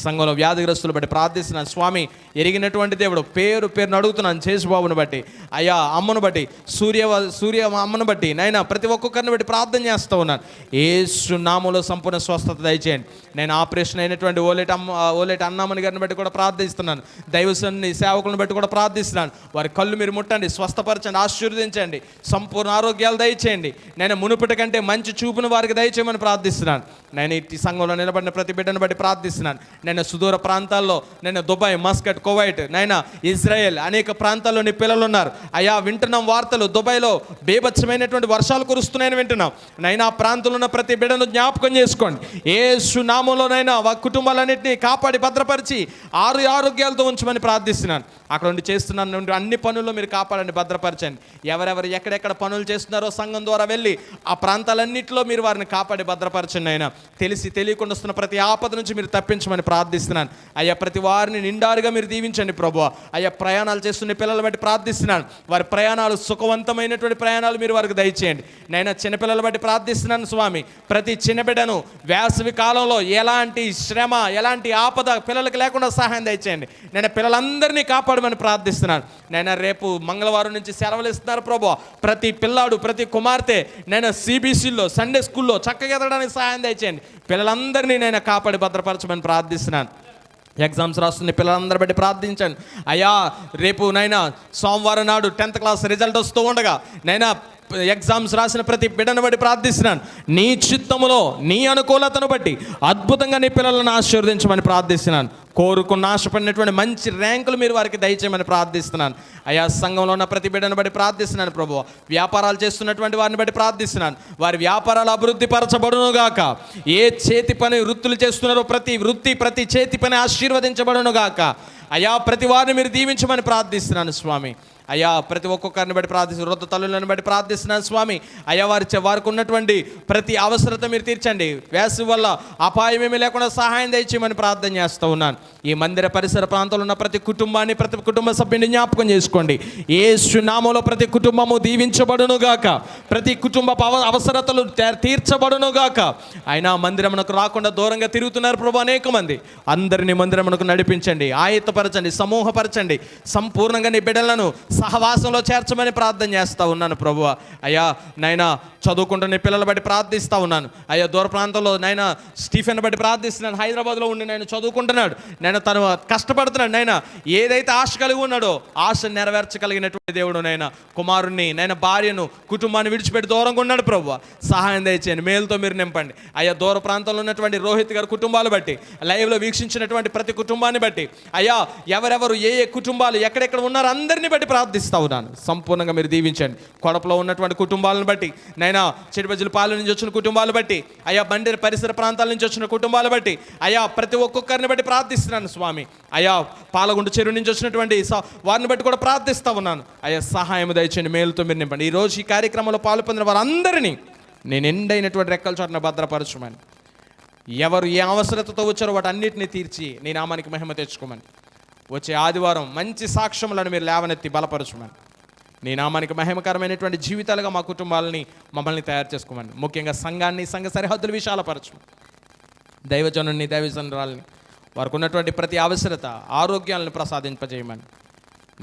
సంఘంలో వ్యాధిగ్రస్తులు బట్టి ప్రార్థిస్తున్నాను స్వామి. ఎరిగినటువంటి దేవుడు పేరు పేరును అడుగుతున్నాను. చేసిబాబుని బట్టి, అయ్యా అమ్మను బట్టి, సూర్య అమ్మను బట్టి నైనా ప్రతి ఒక్కొక్కరిని బట్టి ప్రార్థన చేస్తూ ఉన్నాను. యేసు నామములో సంపూర్ణ స్వస్థత దయచేయండి. నేను ఆపరేషన్ అయినటువంటి ఓలేటి అన్నామని గారిని బట్టి కూడా ప్రార్థిస్తున్నాను. దైవసన్ని సేవకులను బట్టి కూడా ప్రార్థిస్తున్నాను. వారి కళ్ళు మీరు ముట్టండి, స్వస్థపరచండి, ఆశీర్వదించండి, సంపూర్ణ ఆరోగ్యాలు దయచేయండి. నేను మునుపటి కంటే మంచి చూపును వారికి దయచేయమని ప్రార్థిస్తున్నాను. నేను ఈ సంఘంలో నిలబడిన ప్రతి బిడ్డను బట్టి ప్రార్థిస్తున్నాను. నేను సుదూర ప్రాంతాల్లో, నేను దుబాయ్, మస్కట్, కువైట్, నైనా ఇజ్రాయెల్ అనేక ప్రాంతాల్లో నీ పిల్లలు ఉన్నారు. అయా వింటున్నాం వార్తలు, దుబాయ్లో బీభత్సమైనటువంటి వర్షాలు కురుస్తున్నాయని వింటున్నాం. నైనా ప్రాంతంలో ఉన్న ప్రతి బిడ్డను జ్ఞాపకం చేసుకోండి. యేసు నామములోనైనా వారి కుటుంబాలన్నింటినీ కాపాడి భద్రపరిచి ఆరోగ్యాలతో ఉంచమని ప్రార్థిస్తున్నాను. అక్కడ ఉండి చేస్తున్నాను అన్ని పనుల్లో మీరు కాపాడండి, భద్రపరచండి. ఎవరెవరు ఎక్కడెక్కడ పనులు చేస్తున్నారో సంఘం ద్వారా వెళ్ళి ఆ ప్రాంతాలన్నింటిలో మీరు వారిని కాపాడి భద్రపరచండి. అయినా తెలిసి తెలియకుండా వస్తున్న ప్రతి ఆపద నుంచి మీరు తప్పించమని ప్రార్థిస్తున్నాను. అయ్యా ప్రతి వారిని నిండారుగా మీరు దీవించండి ప్రభువా. అయ్యా ప్రయాణాలు చేస్తున్న పిల్లల బట్టి ప్రార్థిస్తున్నాను. వారి ప్రయాణాలు సుఖవంతమైనటువంటి ప్రయాణాలు మీరు వారికి దయచేయండి. నైనా చిన్నపిల్లల బట్టి ప్రార్థిస్తున్నాను స్వామి. ప్రతి చిన్న బిడ్డను వేసవి కాలంలో ఎలాంటి శ్రమ, ఎలాంటి ఆపద పిల్లలకు లేకుండా సహాయం దయచేయండి. నేను పిల్లలందరినీ కాపాడమని ప్రార్థిస్తున్నాను. నేను రేపు మంగళవారం నుంచి సెలవులు ఇస్తున్నారు ప్రభువా. ప్రతి పిల్లాడు, ప్రతి కుమార్తె నేను సిబిసిలో, సండే స్కూల్లో చక్కగా ఎదగడానికి సహాయం దయచేయండి. పిల్లలందరినీ నేను కాపాడి భద్రపరచమని ప్రార్థిస్తున్నాను. ఎగ్జామ్స్ రాస్తున్న పిల్లలందరూ బట్టి ప్రార్థించండి. అయ్యా రేపు నైనా సోమవారం నాడు 10th క్లాస్ రిజల్ట్ వస్తూ ఉండగా నైనా ఎగ్జామ్స్ రాసిన ప్రతి బిడ్డను బట్టి ప్రార్థిస్తున్నాను. నీ చిత్తములో నీ అనుకూలతను బట్టి అద్భుతంగా నీ పిల్లలను ఆశీర్వదించమని ప్రార్థిస్తున్నాను. కోరుకున్న ఆశపడినటువంటి మంచి ర్యాంకులు మీరు వారికి దయచేయమని ప్రార్థిస్తున్నాను. అయా సంఘంలో ఉన్న ప్రతి బిడ్డను బట్టి ప్రార్థిస్తున్నాను ప్రభువా. వ్యాపారాలు చేస్తున్నటువంటి వారిని బట్టి ప్రార్థిస్తున్నాను. వారి వ్యాపారాలు అభివృద్ధి పరచబడును గాక. ఏ చేతి పని వృత్తులు చేస్తున్నారో ప్రతి వృత్తి ప్రతి చేతి పని ఆశీర్వదించబడును గాక. అయా ప్రతి వారిని మీరు దీవించమని ప్రార్థిస్తున్నాను స్వామి. అయ్యా ప్రతి ఒక్కొక్కరిని బట్టి ప్రార్థిస్తున్నాను. వృద్ధ తల్లులను బట్టి ప్రార్థిస్తున్నాను స్వామి. అయ్యా వారికి ఉన్నటువంటి ప్రతి అవసరత మీరు తీర్చండి. వేసవి వల్ల అపాయం ఏమీ లేకుండా సహాయం దయచేయమని ప్రార్థన చేస్తూ ఉన్నాను. ఈ మందిర పరిసర ప్రాంతంలో ఉన్న ప్రతి కుటుంబాన్ని ప్రతి కుటుంబ సభ్యుని జ్ఞాపకం చేసుకోండి. యేసు నామములో ప్రతి కుటుంబము దీవించబడును గాక. ప్రతి కుటుంబ అవసరతలు తీర్చబడును గాక. అయినా మందిరమునకు రాకుండా దూరంగా తిరుగుతున్నారు ప్రభు అనేక మంది. అందరినీ మందిరమునకు నడిపించండి, ఆయత్తపరచండి, సమూహపరచండి. సంపూర్ణంగా నీ బిడ్డలను సహవాసంలో చేర్చమని ప్రార్థన చేస్తూ ఉన్నాను ప్రభువా. అయ్యా నైనా చదువుకుంటున్న పిల్లలు బట్టి ప్రార్థిస్తూ ఉన్నాను. అయ్యా దూర ప్రాంతంలో నైనా స్టీఫెన్ బట్టి ప్రార్థిస్తున్నాను. హైదరాబాద్లో ఉండి నేను చదువుకుంటున్నాడు. నేను తను కష్టపడుతున్నాడు. నైనా ఏదైతే ఆశ కలిగి ఉన్నాడో ఆశ నెరవేర్చగలిగినటువంటి దేవుడు నైనా కుమారుణ్ణి నైనా భార్యను కుటుంబాన్ని విడిచిపెట్టి దూరంగా ఉన్నాడు ప్రభువా. సహాయం దయచేయండి, మేలుతో మీరు నింపండి. అయ్యా దూర ప్రాంతంలో ఉన్నటువంటి రోహిత్ గారి కుటుంబాలు బట్టి లైవ్లో వీక్షించినటువంటి ప్రతి కుటుంబాన్ని బట్టి అయ్యా ఎవరెవరు ఏ ఏ కుటుంబాలు ఎక్కడెక్కడ ఉన్నారో అందరినీ బట్టి ప్రార్థిస్తూ ఉన్నాను. సంపూర్ణంగా మీరు దీవించండి. కొడపలో ఉన్నటువంటి కుటుంబాలను బట్టి నైనా చెడుబజ్జలపాలెం నుంచి వచ్చిన కుటుంబాలు బట్టి అయ్యా బండి పరిసర ప్రాంతాల నుంచి వచ్చిన కుటుంబాలు బట్టి అయ్యా ప్రతి ఒక్కొక్కరిని బట్టి ప్రార్థిస్తున్నాను స్వామి. అయ్యా పాలగుండు చెరువు నుంచి వచ్చినటువంటి వారిని బట్టి కూడా ప్రార్థిస్తూ ఉన్నాను. అయ్యా సహాయం దయచేయండి, మేలుతో మీరు నింపండి. ఈరోజు ఈ కార్యక్రమంలో పాల్పొందిన వారందరినీ నేను ఎండైనటువంటి రెక్కల చోటన భద్రపరచమని, ఎవరు ఏ అవసరతతో వచ్చారో వాటి అన్నిటిని తీర్చి నీ నామానికి మహిమ తెచ్చుకోమని, వచ్చే ఆదివారం మంచి సాక్ష్యములను మీరు లేవనెత్తి బలపరచమని, నీ నామానికి మహిమకరమైనటువంటి జీవితాలుగా మా కుటుంబాలని మమ్మల్ని తయారు చేసుకోమని, ముఖ్యంగా సంఘాన్ని సంఘ సరిహద్దులు విశాలపరచమని, దైవజనుని దైవజనురాలని వారికి ఉన్నటువంటి ప్రతి అవసరత ఆరోగ్యాలను ప్రసాదింపజేయమని,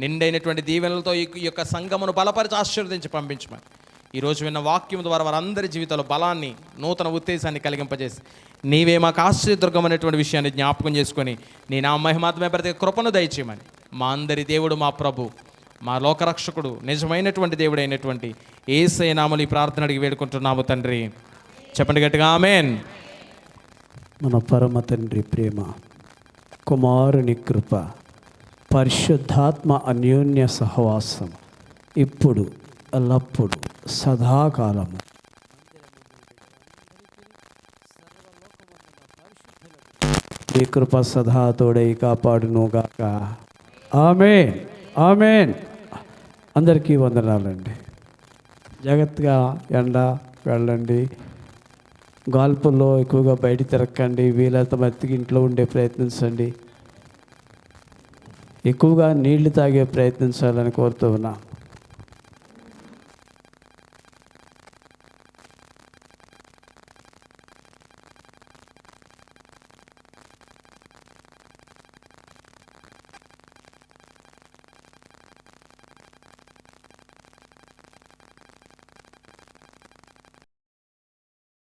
నిండైనటువంటి దీవెనలతో ఈ యొక్క సంఘమును బలపరిచి ఆశీర్వదించి పంపించమని, ఈరోజు విన్న వాక్యం ద్వారా వారందరి జీవితంలో బలాన్ని నూతన ఉత్తేజాన్ని కలిగింపజేసి నీవే మాకు ఆశ్చర్యదుర్గం అనేటువంటి విషయాన్ని జ్ఞాపకం చేసుకొని నీ నా మహిమాత్మే ప్రతి కృపను దయచేయమని, మా అందరి దేవుడు మా ప్రభు మా లోకరక్షకుడు నిజమైనటువంటి దేవుడు అయినటువంటి యేసయ్య నామములో ఈ ప్రార్థన అడిగి వేడుకుంటున్నాము తండ్రి. చెప్పండి గట్టిగా ఆమేన్. మన పరమ తండ్రి ప్రేమ, కుమారుని కృప, పరిశుద్ధాత్మ అన్యోన్య సహవాసం ఇప్పుడు ఎల్లప్పుడు సదాకాలము ఈ కృప సదా తోడై కాపాడునుగాక. ఆమేన్ ఆమేన్. అందరికీ వందనాలండి. జాగ్రత్తగా ఎండ వెళ్ళండి, గాల్పుల్లో ఎక్కువగా బయట తిరగకండి, వీలైతే మత్తికి ఇంట్లో ఉండే ప్రయత్నించండి, ఎక్కువగా నీళ్లు తాగే ప్రయత్నించాలని కోరుతూ ఉన్నా.